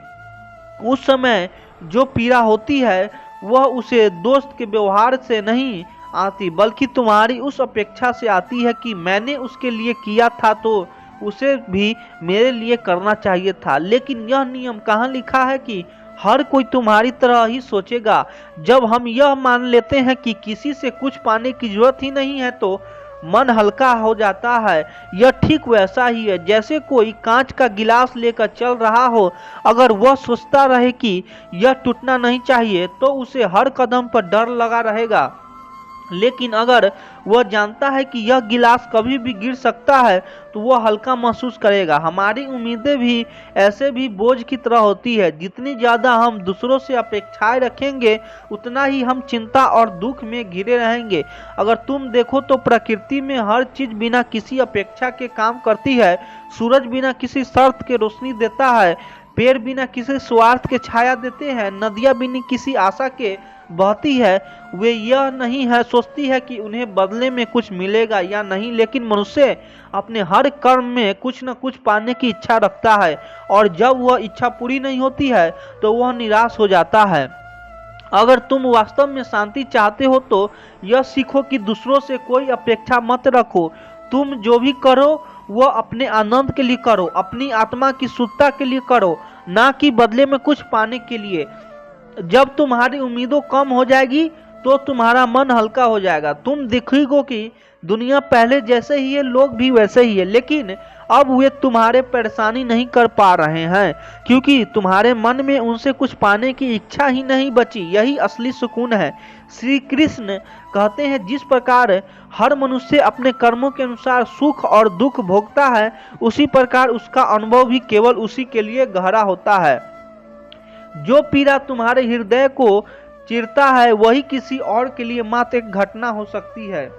Speaker 1: उस समय जो पीड़ा होती है वह उसे दोस्त के व्यवहार से नहीं आती, बल्कि तुम्हारी उस अपेक्षा से आती है कि मैंने उसके लिए किया था तो उसे भी मेरे लिए करना चाहिए था। लेकिन यह नियम कहाँ लिखा है कि हर कोई तुम्हारी तरह ही सोचेगा? जब हम यह मान लेते हैं कि किसी से कुछ पाने की जरूरत ही नहीं है तो मन हल्का हो जाता है। यह ठीक वैसा ही है जैसे कोई कांच का गिलास लेकर चल रहा हो। अगर वह सोचता रहे कि यह टूटना नहीं चाहिए तो उसे हर कदम पर डर लगा रहेगा। लेकिन अगर वह जानता है कि यह गिलास कभी भी गिर सकता है तो वह हल्का महसूस करेगा। हमारी उम्मीदें भी ऐसे भी बोझ की तरह होती है। जितनी ज़्यादा हम दूसरों से अपेक्षाएं रखेंगे उतना ही हम चिंता और दुख में घिरे रहेंगे। अगर तुम देखो तो प्रकृति में हर चीज़ बिना किसी अपेक्षा के काम करती है। सूरज बिना किसी शर्त के रोशनी देता है, पेड़ बिना किसी स्वार्थ के छाया देते हैं, नदियाँ बिना किसी आशा के बहती है। वे यह नहीं है सोचती है कि उन्हें बदले में कुछ मिलेगा या नहीं, लेकिन मनुष्य अपने हर कर्म में कुछ न कुछ पाने की इच्छा रखता है और जब वह इच्छा पूरी नहीं होती है तो वह निराश हो जाता है। अगर तुम वास्तव में शांति चाहते हो तो यह सीखो कि दूसरों से कोई अपेक्षा मत रखो। तुम जो भी करो वह अपने आनंद के लिए करो, अपनी आत्मा की शुद्धता के लिए करो, ना कि बदले में कुछ पाने के लिए। जब तुम्हारी उम्मीदों कम हो जाएगी तो तुम्हारा मन हल्का हो जाएगा। तुम देखोगे कि दुनिया पहले जैसे ही है, लोग भी वैसे ही है, लेकिन अब वे तुम्हारे परेशानी नहीं कर पा रहे हैं क्योंकि तुम्हारे मन में उनसे कुछ पाने की इच्छा ही नहीं बची। यही असली सुकून है। श्री कृष्ण कहते हैं जिस प्रकार हर मनुष्य अपने कर्मों के अनुसार सुख और दुख भोगता है, उसी प्रकार उसका अनुभव भी केवल उसी के लिए गहरा होता है। जो पीड़ा तुम्हारे हृदय को चिरता है वही किसी और के लिए मात्र एक घटना हो सकती है।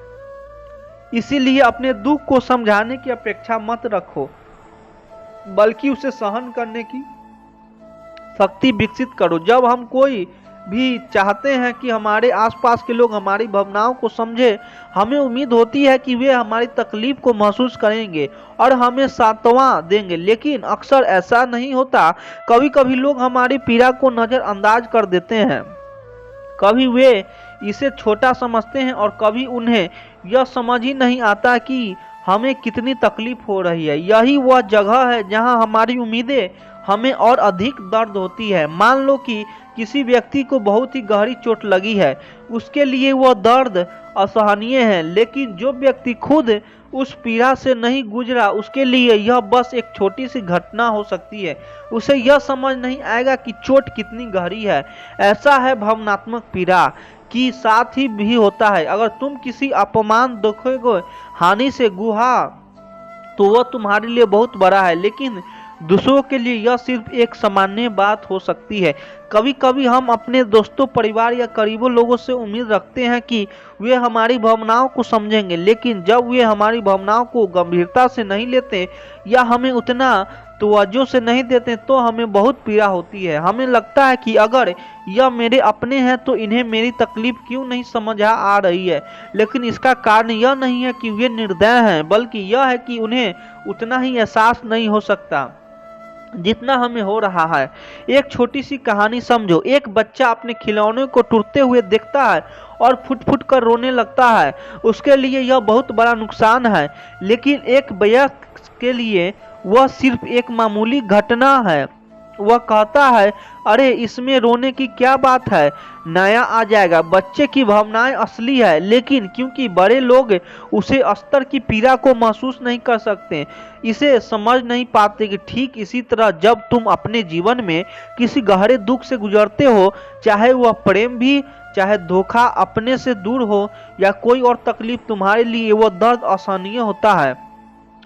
Speaker 1: इसीलिए अपने दुख को समझाने की अपेक्षा मत रखो, बल्कि उसे सहन करने की शक्ति विकसित करो। जब हम कोई भी चाहते हैं कि हमारे आसपास के लोग हमारी भावनाओं को समझे, हमें उम्मीद होती है कि वे हमारी तकलीफ को महसूस करेंगे और हमें सांत्वना देंगे, लेकिन अक्सर ऐसा नहीं होता। कभी कभी लोग हमारी पीड़ा को नज़रअंदाज कर देते हैं, कभी वे इसे छोटा समझते हैं और कभी उन्हें यह समझ ही नहीं आता कि हमें कितनी तकलीफ हो रही है। यही वह जगह है जहां हमारी उम्मीदें हमें और अधिक दर्द होती है। मान लो कि किसी व्यक्ति को बहुत ही गहरी चोट लगी है, उसके लिए वह दर्द असहनीय है, लेकिन जो व्यक्ति खुद उस पीड़ा से नहीं गुजरा उसके लिए यह बस एक छोटी सी घटना हो सकती है। उसे यह समझ नहीं आएगा कि चोट कितनी गहरी है। ऐसा है भावनात्मक पीड़ा की साथ ही भी होता है। अगर तुम किसी अपमान, दुख को हानि से गुहा तो वह तुम्हारे लिए बहुत बड़ा है, लेकिन दूसरों के लिए यह सिर्फ एक सामान्य बात हो सकती है। कभी कभी हम अपने दोस्तों, परिवार या करीबी लोगों से उम्मीद रखते हैं कि वे हमारी भावनाओं को समझेंगे, लेकिन जब वे हमारी भावनाओं को गंभीरता से नहीं लेते या हमें उतना तवज्जो से नहीं देते तो हमें बहुत पीड़ा होती है। हमें लगता है कि अगर यह मेरे अपने हैं तो इन्हें मेरी तकलीफ क्यों नहीं समझ आ रही है, लेकिन इसका कारण यह नहीं है कि वे निर्दय हैं, बल्कि यह है कि उन्हें उतना ही एहसास नहीं हो सकता जितना हमें हो रहा है। एक छोटी सी कहानी समझो। एक बच्चा अपने खिलौने को टूटते हुए देखता है और फुट फुट कर रोने लगता है। उसके लिए यह बहुत बड़ा नुकसान है, लेकिन एक वयस्क के लिए वह सिर्फ एक मामूली घटना है। वह कहता है, अरे इसमें रोने की क्या बात है, नया आ जाएगा। बच्चे की भावनाएं असली है, लेकिन क्योंकि बड़े लोग उसे स्तर की पीड़ा को महसूस नहीं कर सकते, इसे समझ नहीं पाते कि ठीक इसी तरह जब तुम अपने जीवन में किसी गहरे दुख से गुजरते हो, चाहे वह प्रेम भी, चाहे धोखा, अपने से दूर हो या कोई और तकलीफ, तुम्हारे लिए वह दर्द असहनीय होता है।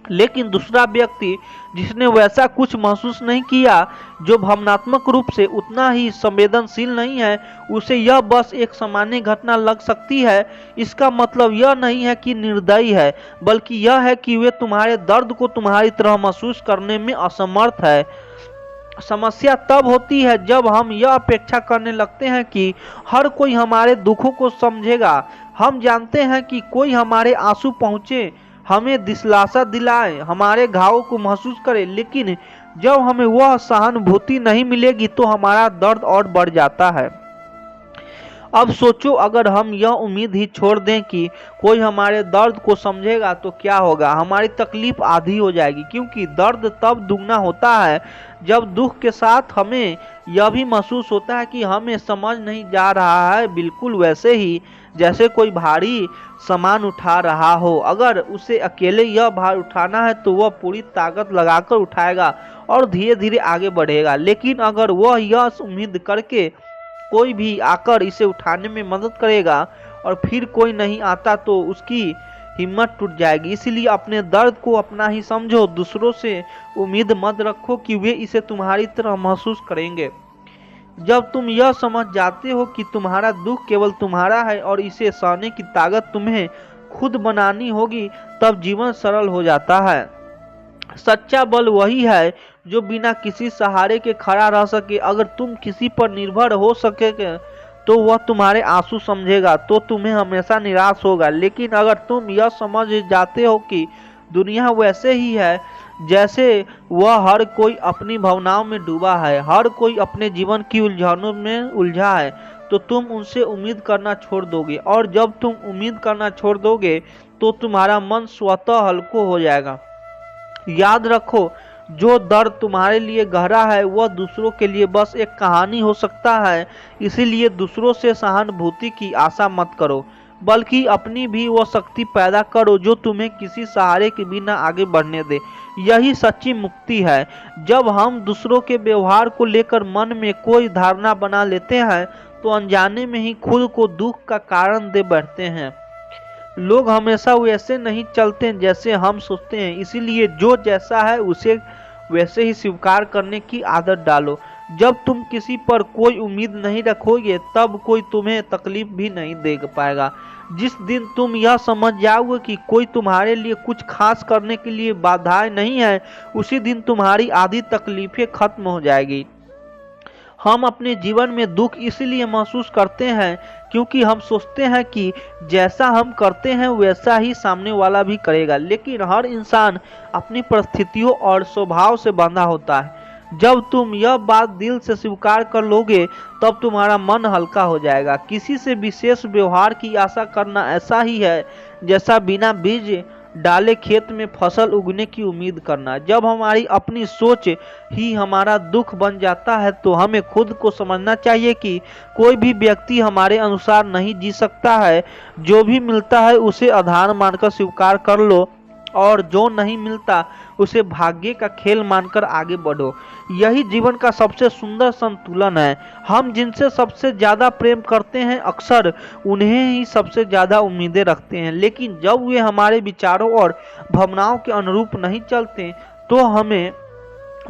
Speaker 1: लेकिन दूसरा व्यक्ति जिसने वैसा कुछ महसूस नहीं किया, जो भावनात्मक रूप से उतना ही संवेदनशील नहीं है, उसे यह बस एक सामान्य घटना लग सकती है। इसका मतलब यह नहीं है कि निर्दयी है, बल्कि यह है कि वे तुम्हारे दर्द को तुम्हारी तरह महसूस करने में असमर्थ है। समस्या तब होती है जब हम यह अपेक्षा करने लगते हैं कि हर कोई हमारे दुखों को समझेगा। हम जानते हैं कि कोई हमारे आंसू पहुँचे, हमें दिलासा दिलाए, हमारे घावों को महसूस करे, लेकिन जब हमें वह सहानुभूति नहीं मिलेगी तो हमारा दर्द और बढ़ जाता है। अब सोचो, अगर हम यह उम्मीद ही छोड़ दें कि कोई हमारे दर्द को समझेगा तो क्या होगा। हमारी तकलीफ आधी हो जाएगी, क्योंकि दर्द तब दुगना होता है जब दुख के साथ हमें यह भी महसूस होता है कि हमें समझ नहीं जा रहा है। बिल्कुल वैसे ही जैसे कोई भारी सामान उठा रहा हो, अगर उसे अकेले यह भार उठाना है तो वह पूरी ताकत लगाकर उठाएगा और धीरे धीरे आगे बढ़ेगा। लेकिन अगर वह यह उम्मीद करके कोई भी आकर इसे उठाने में मदद करेगा और फिर कोई नहीं आता तो उसकी हिम्मत टूट जाएगी। इसलिए अपने दर्द को अपना ही समझो, दूसरों से उम्मीद मत रखो कि वे इसे तुम्हारी तरह महसूस करेंगे। जब तुम यह समझ जाते हो कि तुम्हारा दुख केवल तुम्हारा है और इसे सहने की ताकत तुम्हें खुद बनानी होगी, तब जीवन सरल हो जाता है। सच्चा बल वही है जो बिना किसी सहारे के खड़ा रह सके। अगर तुम किसी पर निर्भर हो सके तो वह तुम्हारे आंसू समझेगा तो तुम्हें हमेशा निराश होगा। लेकिन अगर तुम यह समझ जाते हो कि दुनिया वैसे ही है जैसे वह, हर कोई अपनी भावनाओं में डूबा है, हर कोई अपने जीवन की उलझनों में उलझा है, तो तुम उनसे उम्मीद करना छोड़ दोगे। और जब तुम उम्मीद करना छोड़ दोगे तो तुम्हारा मन स्वतः हल्का हो जाएगा। याद रखो, जो दर्द तुम्हारे लिए गहरा है वह दूसरों के लिए बस एक कहानी हो सकता है। इसीलिए दूसरों से सहानुभूति की आशा मत करो, बल्कि अपनी भी वो शक्ति पैदा करो जो तुम्हें किसी सहारे के बिना आगे बढ़ने दे। यही सच्ची मुक्ति है। जब हम दूसरों के व्यवहार को लेकर मन में कोई धारणा बना लेते हैं तो अनजाने में ही खुद को दुख का कारण दे बैठते हैं। लोग हमेशा वैसे नहीं चलते जैसे हम सोचते हैं, इसीलिए जो जैसा है उसे वैसे ही स्वीकार करने की आदत डालो। जब तुम किसी पर कोई उम्मीद नहीं रखोगे तब कोई तुम्हें तकलीफ भी नहीं दे पाएगा। जिस दिन तुम यह समझ जाओगे कि कोई तुम्हारे लिए कुछ खास करने के लिए बाधाएं नहीं है, उसी दिन तुम्हारी आधी तकलीफें खत्म हो जाएगी। हम अपने जीवन में दुख इसलिए महसूस करते हैं क्योंकि हम सोचते हैं कि जैसा हम करते हैं वैसा ही सामने वाला भी करेगा। लेकिन हर इंसान अपनी परिस्थितियों और स्वभाव से बंधा होता है। जब तुम यह बात दिल से स्वीकार कर लोगे तब तुम्हारा मन हल्का हो जाएगा। किसी से विशेष व्यवहार की आशा करना ऐसा ही है जैसा बिना बीज डाले खेत में फसल उगने की उम्मीद करना। जब हमारी अपनी सोच ही हमारा दुख बन जाता है तो हमें खुद को समझना चाहिए कि कोई भी व्यक्ति हमारे अनुसार नहीं जी सकता है। जो भी मिलता है उसे आधार मानकर स्वीकार कर लो और जो नहीं मिलता उसे भाग्य का खेल मानकर आगे बढ़ो। यही जीवन का सबसे सुंदर संतुलन है। हम जिनसे सबसे ज्यादा प्रेम करते हैं अक्सर उन्हें ही सबसे ज्यादा उम्मीदें रखते हैं, लेकिन जब वे हमारे विचारों और भावनाओं के अनुरूप नहीं चलते तो हमें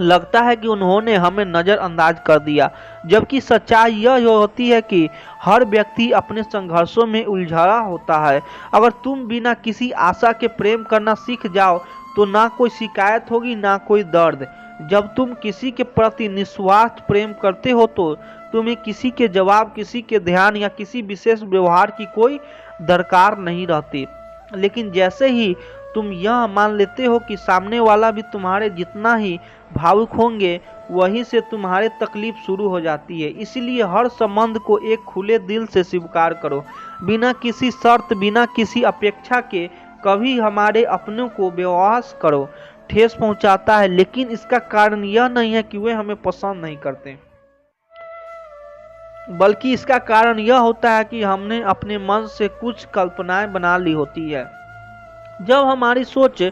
Speaker 1: लगता है कि उन्होंने हमें नजरअंदाज कर दिया। जबकि सच्चाई यह होती है कि हर व्यक्ति अपने संघर्षों में उलझा होता है। अगर तुम बिना किसी आशा के प्रेम करना सीख जाओ तो ना कोई शिकायत होगी ना कोई दर्द। जब तुम किसी के प्रति निस्वार्थ प्रेम करते हो तो तुम्हें किसी के जवाब, किसी के ध्यान या किसी विशेष व्यवहार की कोई दरकार नहीं रहती। लेकिन जैसे ही तुम यह मान लेते हो कि सामने वाला भी तुम्हारे जितना ही भावुक होंगे, वहीं से तुम्हारे तकलीफ शुरू हो जाती है। इसलिए हर संबंध को एक खुले दिल से स्वीकार करो, बिना किसी शर्त, बिना किसी अपेक्षा के। कभी हमारे अपनों को विश्वास करो ठेस पहुंचाता है, लेकिन इसका कारण यह नहीं है कि वे हमें पसंद नहीं करते, बल्कि इसका कारण यह होता है कि हमने अपने मन से कुछ कल्पनाएं बना ली होती है। जब हमारी सोच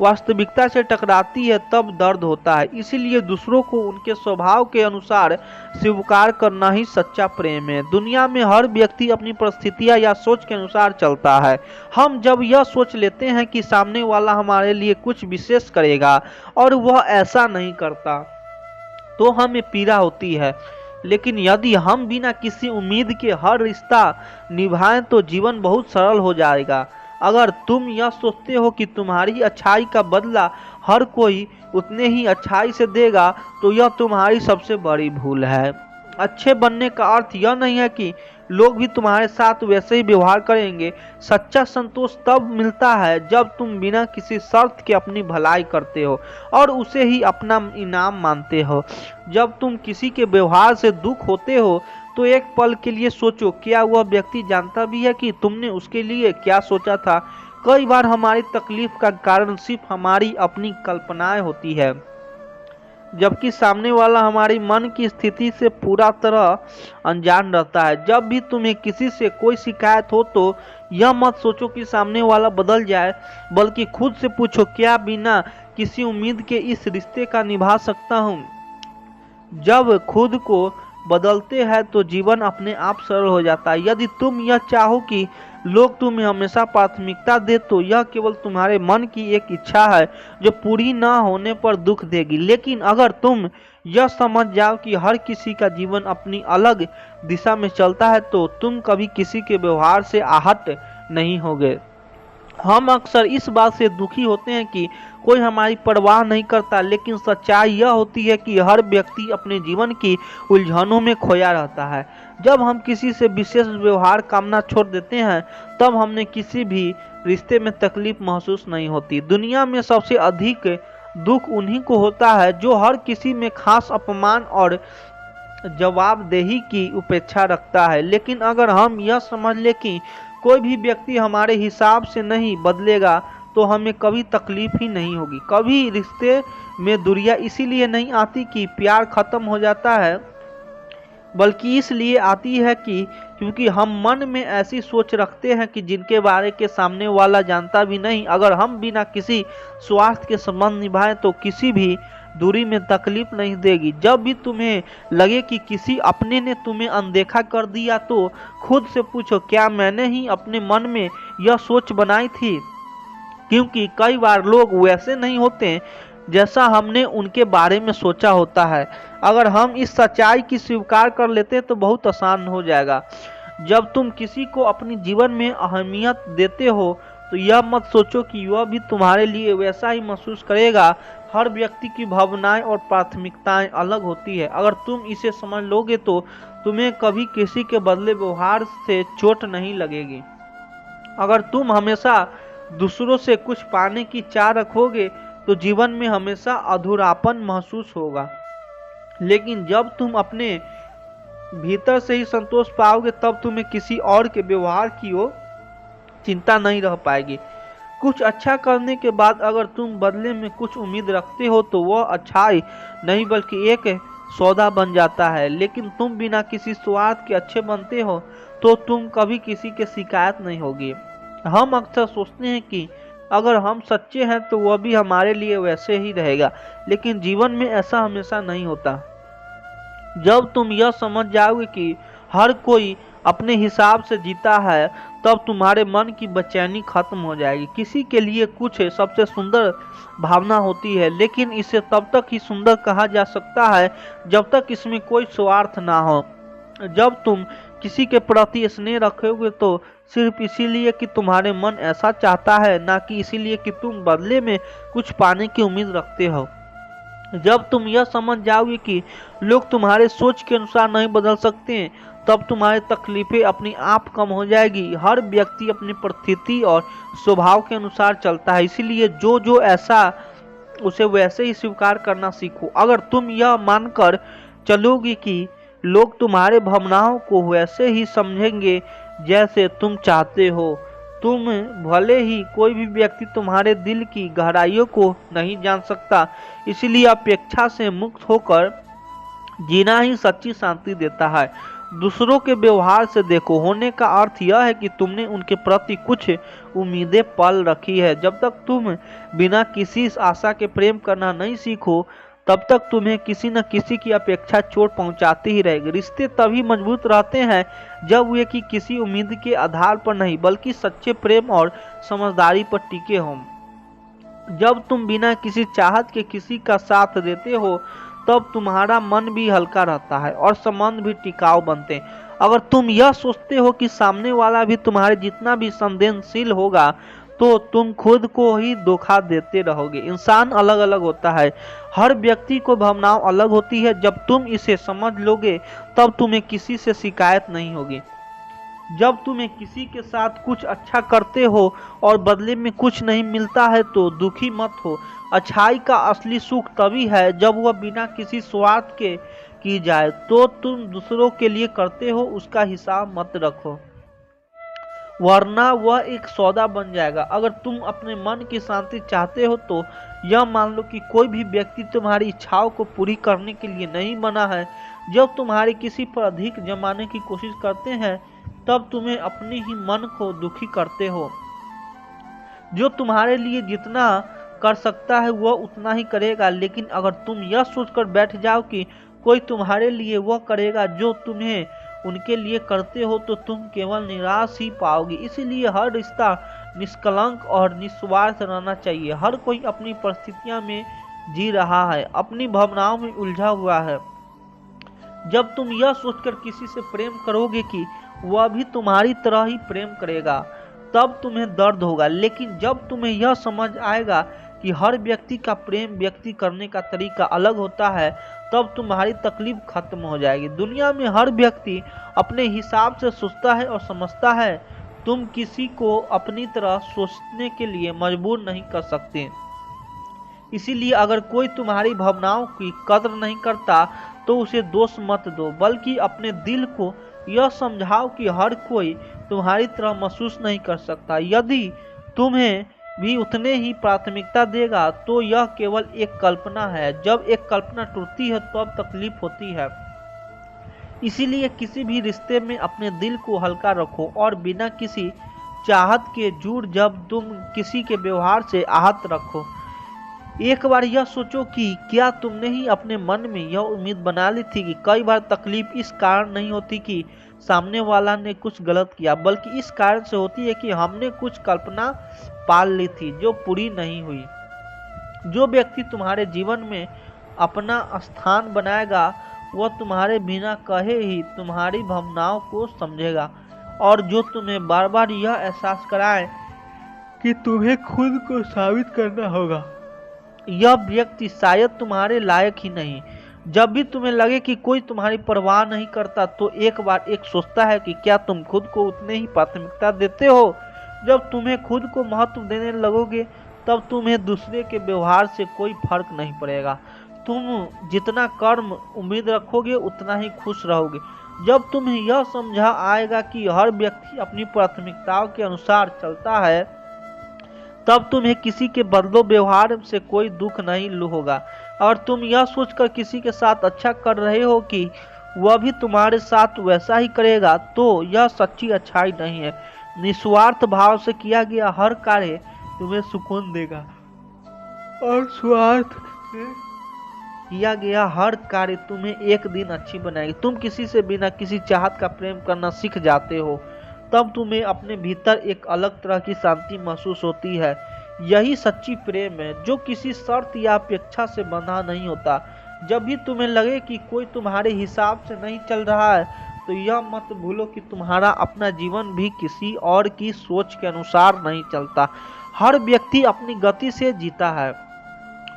Speaker 1: वास्तविकता से टकराती है तब दर्द होता है। इसीलिए दूसरों को उनके स्वभाव के अनुसार स्वीकार करना ही सच्चा प्रेम है। दुनिया में हर व्यक्ति अपनी परिस्थितियां या सोच के अनुसार चलता है। हम जब यह सोच लेते हैं कि सामने वाला हमारे लिए कुछ विशेष करेगा और वह ऐसा नहीं करता तो हमें पीड़ा होती है। लेकिन यदि हम बिना किसी उम्मीद के हर रिश्ता निभाएं तो जीवन बहुत सरल हो जाएगा। अगर तुम यह सोचते हो कि तुम्हारी अच्छाई का बदला हर कोई उतने ही अच्छाई से देगा तो यह तुम्हारी सबसे बड़ी भूल है। अच्छे बनने का अर्थ यह नहीं है कि लोग भी तुम्हारे साथ वैसे ही व्यवहार करेंगे। सच्चा संतोष तब मिलता है जब तुम बिना किसी शर्त के अपनी भलाई करते हो और उसे ही अपना इनाम मानते हो। जब तुम किसी के व्यवहार से दुख होते हो तो एक पल के लिए सोचो, क्या वह व्यक्ति जानता भी है कि तुमने उसके लिए क्या सोचा था। कई बार हमारी तकलीफ का कारण सिर्फ हमारी अपनी कल्पनाएं होती है, जबकि सामने वाला हमारी मन की स्थिति से पूरा तरह अनजान रहता है। जब भी तुम्हें किसी से कोई शिकायत हो तो यह मत सोचो कि सामने वाला बदल जाए, बल्कि खुद से पूछो, क्या बिना किसी उम्मीद के इस रिश्ते का निभा सकता हूँ। जब खुद को बदलते हैं तो जीवन अपने आप सरल हो जाता है। यदि तुम यह चाहो कि लोग तुम्हें हमेशा प्राथमिकता दे तो यह केवल तुम्हारे मन की एक इच्छा है जो पूरी ना होने पर दुख देगी। लेकिन अगर तुम यह समझ जाओ कि हर किसी का जीवन अपनी अलग दिशा में चलता है तो तुम कभी किसी के व्यवहार से आहत नहीं होगे। हम अक्सर इस बात से दुखी होते हैं कि कोई हमारी परवाह नहीं करता, लेकिन सच्चाई यह होती है कि हर व्यक्ति अपने जीवन की उलझनों में खोया रहता है। जब हम किसी से विशेष व्यवहार कामना छोड़ देते हैं तब हमने किसी भी रिश्ते में तकलीफ महसूस नहीं होती। दुनिया में सबसे अधिक दुख उन्हीं को होता है जो हर किसी में खास अपमान और जवाबदेही की उपेक्षा रखता है। लेकिन अगर हम यह समझ ले कि कोई भी व्यक्ति हमारे हिसाब से नहीं बदलेगा तो हमें कभी तकलीफ ही नहीं होगी। कभी रिश्ते में दूरियां इसीलिए नहीं आती कि प्यार खत्म हो जाता है, बल्कि इसलिए आती है कि क्योंकि हम मन में ऐसी सोच रखते हैं कि जिनके बारे के सामने वाला जानता भी नहीं। अगर हम बिना किसी स्वार्थ के संबंध निभाएं तो किसी भी दूरी में तकलीफ नहीं देगी। जब भी तुम्हें लगे कि किसी अपने ने तुम्हें अनदेखा कर दिया तो खुद से पूछो, क्या मैंने ही अपने मन में यह सोच बनाई थी? क्योंकि कई बार लोग वैसे नहीं होते जैसा हमने उनके बारे में सोचा होता है। अगर हम इस सच्चाई की स्वीकार कर लेते तो बहुत आसान हो जाएगा। जब तुम किसी को अपने जीवन में अहमियत देते हो तो यह मत सोचो कि वह भी तुम्हारे लिए वैसा ही महसूस करेगा। हर व्यक्ति की भावनाएं और प्राथमिकताएं अलग होती है। अगर तुम इसे समझ लोगे तो तुम्हें कभी किसी के बदले व्यवहार से चोट नहीं लगेगी। अगर तुम हमेशा दूसरों से कुछ पाने की चाह रखोगे तो जीवन में हमेशा अधूरापन महसूस होगा। लेकिन जब तुम अपने भीतर से ही संतोष पाओगे तब तुम्हें किसी और के व्यवहार की ओर चिंता नहीं रह पाएगी। कुछ अच्छा करने के बाद अगर तुम बदले में कुछ उम्मीद रखते हो तो वह अच्छाई नहीं बल्कि एक सौदा बन जाता है। लेकिन तुम बिना किसी स्वार्थ के अच्छे बनते हो तो तुम कभी किसी के शिकायत नहीं होगी। हम अक्सर सोचते हैं कि अगर हम सच्चे हैं तो वह भी हमारे लिए वैसे ही रहेगा, लेकिन जीवन में ऐसा हमेशा नहीं होता। जब तुम यह समझ जाओगे कि हर कोई अपने हिसाब से जीता है तब तुम्हारे मन की बेचैनी खत्म हो जाएगी। किसी के लिए कुछ सबसे सुंदर भावना होती है, लेकिन इसे तब तक ही सुंदर कहा जा सकता है जब तक इसमें कोई स्वार्थ ना हो। जब तुम किसी के प्रति स्नेह रखोगे तो सिर्फ इसीलिए कि तुम्हारे मन ऐसा चाहता है, ना कि इसीलिए कि तुम बदले में कुछ पाने की उम्मीद रखते हो। जब तुम यह समझ जाओगे कि लोग तुम्हारे सोच के अनुसार नहीं बदल सकते तब तुम्हारी तकलीफें अपने आप कम हो जाएगी। हर व्यक्ति अपनी परिस्थिति और स्वभाव के अनुसार चलता है, इसीलिए जो ऐसा उसे वैसे ही स्वीकार करना सीखो। अगर तुम यह मानकर चलोगे कि लोग तुम्हारे भावनाओं को वैसे ही समझेंगे जैसे तुम चाहते हो, तुम भले ही कोई भी व्यक्ति तुम्हारे दिल की गहराइयों को नहीं जान सकता। इसलिए अपेक्षा से मुक्त होकर जीना ही सच्ची शांति देता है। दूसरों के व्यवहार से देखो होने का अर्थ यह है कि तुमने उनके प्रति कुछ उम्मीदें पाल रखी है। जब तक तुम बिना किसी आशा के प्रेम करना नहीं सीखो तब तक तुम्हें किसी न किसी की अपेक्षा चोट पहुंचाती ही रहेगी। रिश्ते तभी मजबूत रहते हैं जब वे कि किसी उम्मीद के आधार पर नहीं बल्कि सच्चे प्रेम और समझदारी पर टिके हों। जब तुम बिना किसी चाहत के किसी का साथ देते हो तब तुम्हारा मन भी हल्का रहता है और संबंध भी टिकाऊ बनते हैं। अगर तुम यह सोचते हो कि सामने वाला भी तुम्हारे जितना भी संवेदनशील होगा तो तुम खुद को ही धोखा देते रहोगे। इंसान अलग अलग होता है, हर व्यक्ति को भावनाएं अलग होती है। जब तुम इसे समझ लोगे तब तुम्हें किसी से शिकायत नहीं होगी। जब तुम्हें किसी के साथ कुछ अच्छा करते हो और बदले में कुछ नहीं मिलता है तो दुखी मत हो। अच्छाई का असली सुख तभी है जब वह बिना किसी स्वार्थ के की जाए। तो तुम दूसरों के लिए करते हो उसका हिसाब मत रखो, वरना वह एक सौदा बन जाएगा। अगर तुम अपने मन की शांति चाहते हो तो यह मान लो कि कोई भी व्यक्ति तुम्हारी इच्छाओं को पूरी करने के लिए नहीं बना है। जब तुम्हारे किसी पर अधिक जमाने की कोशिश करते हैं तब तुम्हें अपने ही मन को दुखी करते हो। जो तुम्हारे लिए जितना कर सकता है वह उतना ही करेगा। लेकिन अगर तुम यह सोचकर बैठ जाओ कि
Speaker 2: कोई तुम्हारे लिए वह करेगा जो तुम्हें उनके लिए करते हो तो तुम केवल निराश ही पाओगे। इसीलिए हर रिश्ता निष्कलंक और निस्वार्थ रहना चाहिए। हर कोई अपनी परिस्थितियों में जी रहा है, अपनी भावनाओं में उलझा हुआ है। जब तुम यह सोचकर किसी से प्रेम करोगे कि वह भी तुम्हारी तरह ही प्रेम करेगा, तब तुम्हें दर्द होगा। लेकिन जब तुम्हें यह समझ आएगा कि हर व्यक्ति का प्रेम व्यक्ति करने का तरीका अलग होता है, तब तुम्हारी तकलीफ खत्म हो जाएगी। दुनिया में हर व्यक्ति अपने हिसाब से सोचता है और समझता है। तुम किसी को अपनी तरह सोचने के लिए मजबूर नहीं कर सकते। इसीलिए अगर कोई तुम्हारी भावनाओं की कदर नहीं करता तो उसे दोष मत दो, बल्कि अपने दिल को यह समझाओ कि हर कोई तुम्हारी तरह महसूस नहीं कर सकता। यदि तुम्हें भी उतने ही प्राथमिकता देगा तो यह केवल एक कल्पना है। जब एक कल्पना टूटती है तब तकलीफ होती है। इसीलिए किसी भी रिश्ते में अपने दिल को हल्का रखो और बिना किसी चाहत के जुड़। जब तुम किसी के व्यवहार से आहत रखो, एक बार यह सोचो कि क्या तुमने ही अपने मन में यह उम्मीद बना ली थी कि कई बार तकलीफ इस कारण नहीं होती कि सामने वाला ने कुछ गलत किया, बल्कि इस कारण से होती है कि हमने कुछ कल्पना पाल ली थी जो पूरी नहीं हुई। जो व्यक्ति तुम्हारे जीवन में अपना स्थान बनाएगा वह तुम्हारे बिना कहे ही तुम्हारी भावनाओं को समझेगा, और जो तुम्हें बार बार यह एहसास कराए कि तुम्हें खुद को साबित करना होगा, यह व्यक्ति शायद तुम्हारे लायक ही नहीं। जब भी तुम्हें लगे कि कोई तुम्हारी परवाह नहीं करता तो एक बार सोचता है कि क्या तुम खुद को उतने ही प्राथमिकता देते हो। जब तुम्हें खुद को महत्व देने लगोगे तब तुम्हें दूसरे के व्यवहार से कोई फर्क नहीं पड़ेगा। तुम जितना कर्म उम्मीद रखोगे उतना ही खुश रहोगे। जब तुम्हें यह समझा आएगा कि हर व्यक्ति अपनी प्राथमिकताओं के अनुसार चलता है, तब तुम्हें किसी के बदलो व्यवहार से कोई दुख नहीं होगा। और तुम यह सोचकर किसी के साथ अच्छा कर रहे हो कि वह भी तुम्हारे साथ वैसा ही करेगा, तो यह सच्ची अच्छाई नहीं है। निस्वार्थ भाव से किया गया हर कार्य तुम्हें सुकून देगा, और स्वार्थ में किया गया हर कार्य तुम्हें एक दिन अच्छी बनाएगी। तुम किसी से बिना किसी चाहत का प्रेम करना सीख जाते हो, तब तुम्हें अपने भीतर एक अलग तरह की शांति महसूस होती है। यही सच्ची प्रेम है जो किसी शर्त या अपेक्षा से बंधा नहीं होता। जब भी तुम्हें लगे कि कोई तुम्हारे हिसाब से नहीं चल रहा है तो यह मत भूलो कि तुम्हारा अपना जीवन भी किसी और की सोच के अनुसार नहीं चलता। हर व्यक्ति अपनी गति से जीता है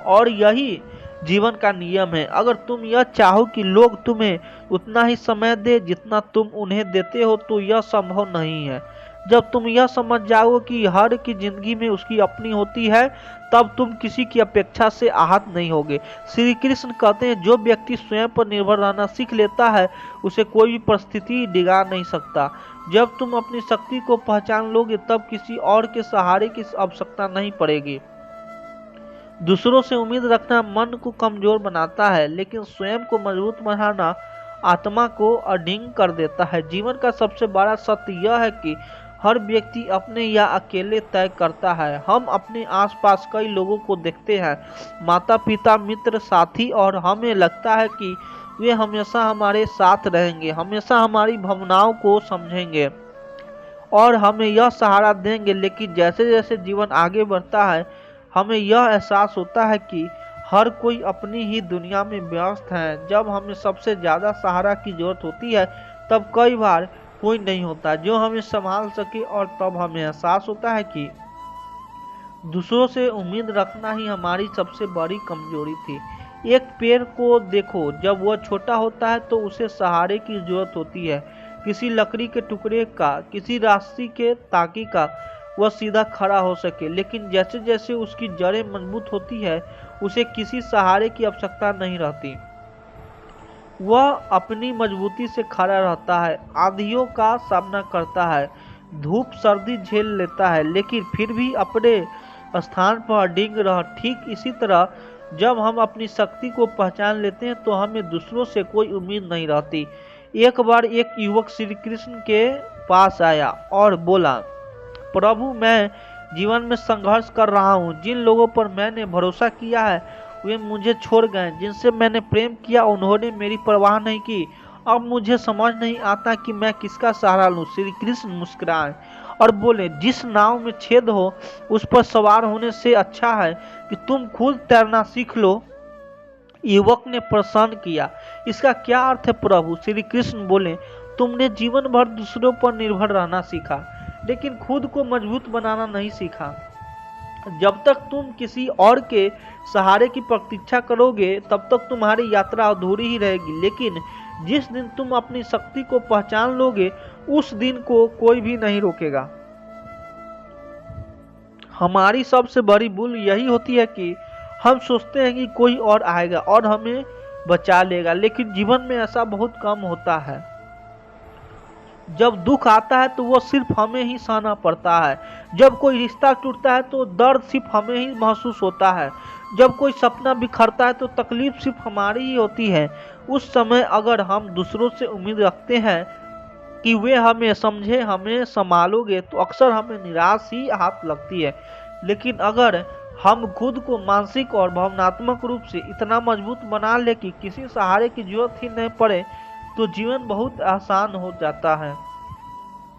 Speaker 2: और यही जीवन का नियम है। अगर तुम यह चाहो कि लोग तुम्हें उतना ही समय दे जितना तुम उन्हें देते हो तो यह संभव नहीं है। जब तुम यह समझ जाओ कि हर की जिंदगी में उसकी अपनी होती है, तब तुम किसी की अपेक्षा से आहत नहीं होगे। श्री कृष्ण कहते हैं, जो व्यक्ति स्वयं पर निर्भर रहना सीख लेता है उसे कोई भी परिस्थिति डिगा नहीं सकता। जब तुम अपनी शक्ति को पहचान लोगे तब किसी और के सहारे की आवश्यकता नहीं पड़ेगी। दूसरों से उम्मीद रखना मन को कमजोर बनाता है, लेकिन स्वयं को मजबूत बनाना आत्मा को अडिंग कर देता है। जीवन का सबसे बड़ा सत्य यह है कि हर व्यक्ति अपने या अकेले तय करता है। हम अपने आसपास कई लोगों को देखते हैं, माता पिता, मित्र, साथी, और हमें लगता है कि वे हमेशा हमारे साथ रहेंगे, हमेशा हमारी भावनाओं को समझेंगे और हमें यह सहारा देंगे। लेकिन जैसे जैसे जीवन आगे बढ़ता है हमें यह एहसास होता है कि हर कोई अपनी ही दुनिया में व्यस्त है। जब हमें सबसे ज़्यादा सहारा की जरूरत होती है तब कई बार कोई नहीं होता जो हमें संभाल सके, और तब हमें एहसास होता है कि दूसरों से उम्मीद रखना ही हमारी सबसे बड़ी कमजोरी थी। एक पेड़ को देखो, जब वह छोटा होता है तो उसे सहारे की जरूरत होती है, किसी लकड़ी के टुकड़े का, किसी रस्सी के ताकि का वह सीधा खड़ा हो सके। लेकिन जैसे जैसे उसकी जड़ें मजबूत होती है उसे किसी सहारे की आवश्यकता नहीं रहती। वह अपनी मजबूती से खड़ा रहता है, आंधियों का सामना करता है, धूप सर्दी झेल लेता है, लेकिन फिर भी अपने स्थान पर अडिग रह। ठीक इसी तरह जब हम अपनी शक्ति को पहचान लेते हैं तो हमें दूसरों से कोई उम्मीद नहीं रहती। एक बार एक युवक श्री कृष्ण के पास आया और बोला, प्रभु, मैं जीवन में संघर्ष कर रहा हूँ। जिन लोगों पर मैंने भरोसा किया है वे मुझे छोड़ गए। जिनसे मैंने प्रेम किया उन्होंने मेरी परवाह नहीं की। अब मुझे समझ नहीं आता कि मैं किसका सहारा लूं। श्री कृष्ण मुस्कुराए और बोले, जिस नाव में छेद हो उस पर सवार होने से अच्छा है कि तुम खुद तैरना सीख लो। युवक ने प्रश्न किया, इसका क्या अर्थ है प्रभु? श्री कृष्ण बोले, तुमने जीवन भर दूसरों पर निर्भर रहना सीखा, लेकिन खुद को मजबूत बनाना नहीं सीखा। जब तक तुम किसी और के सहारे की प्रतीक्षा करोगे तब तक तुम्हारी यात्रा अधूरी ही रहेगी। लेकिन जिस दिन तुम अपनी शक्ति को पहचान लोगे उस दिन को कोई भी नहीं रोकेगा। हमारी सबसे बड़ी भूल यही होती है कि हम सोचते हैं कि कोई और आएगा और हमें बचा लेगा, लेकिन जीवन में ऐसा बहुत कम होता है। जब दुख आता है तो वो सिर्फ हमें ही सहना पड़ता है। जब कोई रिश्ता टूटता है तो दर्द सिर्फ हमें ही महसूस होता है। जब कोई सपना बिखरता है तो तकलीफ सिर्फ हमारी ही होती है। उस समय अगर हम दूसरों से उम्मीद रखते हैं कि वे हमें समझे, हमें संभालोगे, तो अक्सर हमें निराश ही हाथ लगती है। लेकिन अगर हम खुद को मानसिक और भावनात्मक रूप से इतना मजबूत बना ले कि किसी सहारे की जरूरत ही नहीं पड़े तो जीवन बहुत आसान हो जाता है।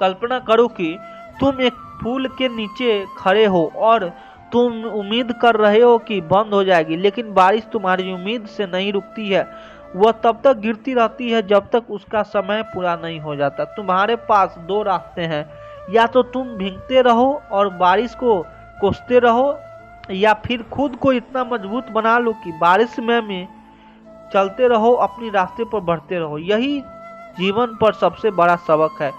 Speaker 2: कल्पना करो कि तुम एक फूल के नीचे खड़े हो और तुम उम्मीद कर रहे हो कि बंद हो जाएगी, लेकिन बारिश तुम्हारी उम्मीद से नहीं रुकती है। वह तब तक गिरती रहती है जब तक उसका समय पूरा नहीं हो जाता। तुम्हारे पास दो रास्ते हैं, या तो तुम भीगते रहो और बारिश को कोसते रहो, या फिर खुद को इतना मजबूत बना लो कि बारिश में चलते रहो, अपने रास्ते पर बढ़ते रहो। यही जीवन पर सबसे बड़ा सबक है।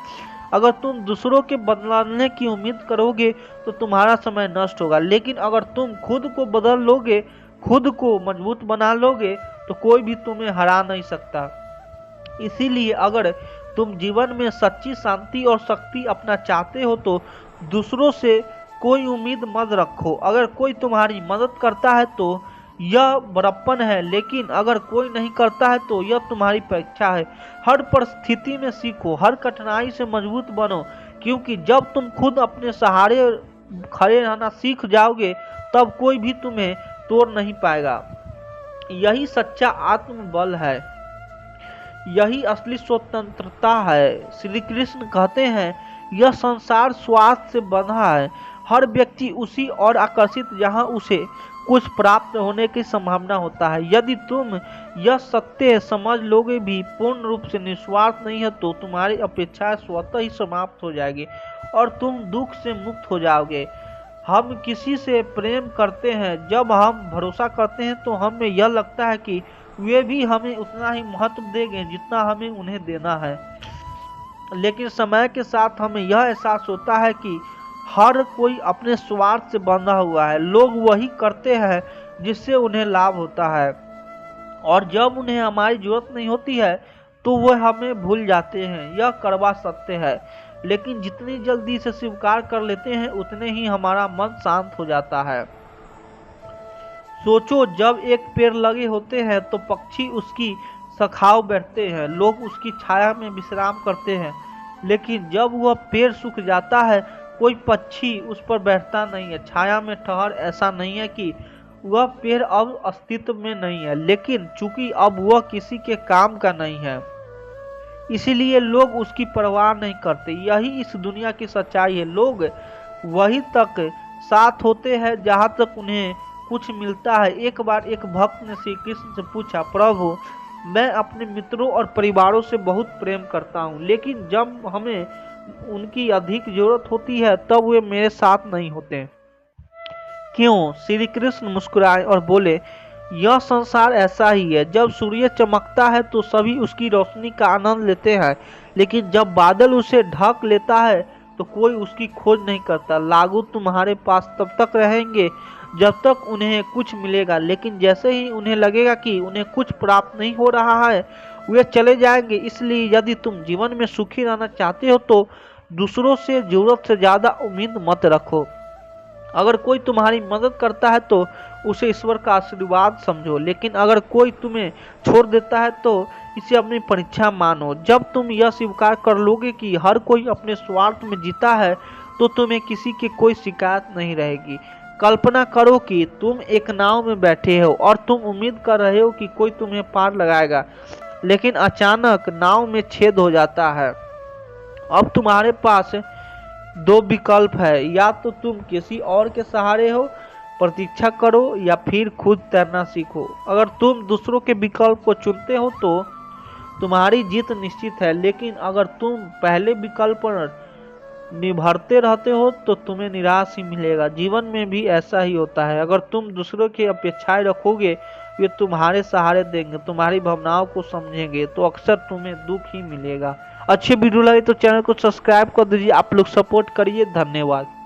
Speaker 2: अगर तुम दूसरों के बदलने की उम्मीद करोगे तो तुम्हारा समय नष्ट होगा, लेकिन अगर तुम खुद को बदल लोगे, खुद को मजबूत बना लोगे, तो कोई भी तुम्हें हरा नहीं सकता। इसीलिए अगर तुम जीवन में सच्ची शांति और शक्ति अपना चाहते हो तो दूसरों से कोई उम्मीद मत रखो। अगर कोई तुम्हारी मदद करता है तो यह बड़प्पन है, लेकिन अगर कोई नहीं करता है तो यह तुम्हारी परीक्षा है। हर परिस्थिति में सीखो, हर कठिनाई से मजबूत बनो, क्योंकि जब तुम खुद अपने सहारे खड़े रहना सीख जाओगे तब कोई भी तुम्हें तोड़ नहीं पाएगा। यही सच्चा आत्मबल है, यही असली स्वतंत्रता है। श्री कृष्ण कहते हैं, यह संसार स्वार्थ से बंधा है। हर व्यक्ति उसी ओर आकर्षित जहां उसे कुछ प्राप्त होने की संभावना होता है। यदि तुम यह सत्य समझ लोगे भी पूर्ण रूप से निस्वार्थ नहीं है तो तुम्हारी अपेक्षाएं स्वतः ही समाप्त हो जाएगी और तुम दुख से मुक्त हो जाओगे। हम किसी से प्रेम करते हैं, जब हम भरोसा करते हैं तो हमें यह लगता है कि वे भी हमें उतना ही महत्व देंगे जितना हमें उन्हें देना है। लेकिन समय के साथ हमें यह एहसास होता है कि हर कोई अपने स्वार्थ से बंधा हुआ है। लोग वही करते हैं जिससे उन्हें लाभ होता है, और जब उन्हें हमारी जरूरत नहीं होती है तो वह हमें भूल जाते हैं। यह कड़वा सत्य है, लेकिन जितनी जल्दी इसे स्वीकार कर लेते हैं उतने ही हमारा मन शांत हो जाता है। सोचो, जब एक पेड़ लगे होते हैं तो पक्षी उसकी शाखाओं बैठते हैं, लोग उसकी छाया में विश्राम करते हैं, लेकिन जब वह पेड़ सूख जाता है कोई पक्षी उस पर बैठता नहीं है। छाया में ठहर ऐसा नहीं है कि वह पेड़ अब अस्तित्व में नहीं है, लेकिन चूंकि अब वह किसी के काम का नहीं है इसीलिए लोग उसकी परवाह नहीं करते। यही इस दुनिया की सच्चाई है। लोग वहीं तक साथ होते हैं जहां तक उन्हें कुछ मिलता है। एक बार एक भक्त ने श्री कृष्ण से पूछा, प्रभु, मैं अपने मित्रों और परिवारों से बहुत प्रेम करता हूँ, लेकिन जब हमें उनकी अधिक जरूरत होती है तब वे मेरे साथ नहीं होते, क्यों? श्री कृष्ण मुस्कुराए और बोले, यह संसार ऐसा ही है। जब सूर्य चमकता है तो सभी उसकी रोशनी का आनंद लेते हैं, लेकिन जब बादल उसे ढक लेता है तो कोई उसकी खोज नहीं करता। लागू तुम्हारे पास तब तक रहेंगे जब तक उन्हें कुछ मिलेगा, लेकिन जैसे ही उन्हें लगेगा कि उन्हें कुछ प्राप्त नहीं हो रहा है वे चले जाएंगे। इसलिए यदि तुम जीवन में सुखी रहना चाहते हो तो दूसरों से जरूरत से ज्यादा उम्मीद मत रखो। अगर कोई तुम्हारी मदद करता है तो उसे ईश्वर का आशीर्वाद समझो, लेकिन अगर कोई तुम्हें छोड़ देता है तो इसे अपनी परीक्षा मानो। जब तुम यह स्वीकार कर लोगे कि हर कोई अपने स्वार्थ में जीता है तो तुम्हें किसी की कोई शिकायत नहीं रहेगी। कल्पना करो कि तुम एक नाव में बैठे हो और तुम उम्मीद कर रहे हो कि कोई तुम्हें पार लगाएगा, लेकिन अचानक नाव में छेद हो जाता है। अब तुम्हारे पास दो विकल्प है, या तो तुम किसी और के सहारे हो, प्रतीक्षा करो, या फिर खुद तैरना सीखो। अगर तुम दूसरों के विकल्प को चुनते हो तो तुम्हारी जीत निश्चित है, लेकिन अगर तुम पहले विकल्प पर निभरते रहते हो तो तुम्हें निराश ही मिलेगा। जीवन में भी ऐसा ही होता है। अगर तुम दूसरों की अपेक्षाएं रखोगे, वे तुम्हारे सहारे देंगे, तुम्हारी भावनाओं को समझेंगे, तो अक्सर तुम्हें दुख ही मिलेगा। अच्छे वीडियो लगे तो चैनल को सब्सक्राइब कर दीजिए। आप लोग सपोर्ट करिए। धन्यवाद।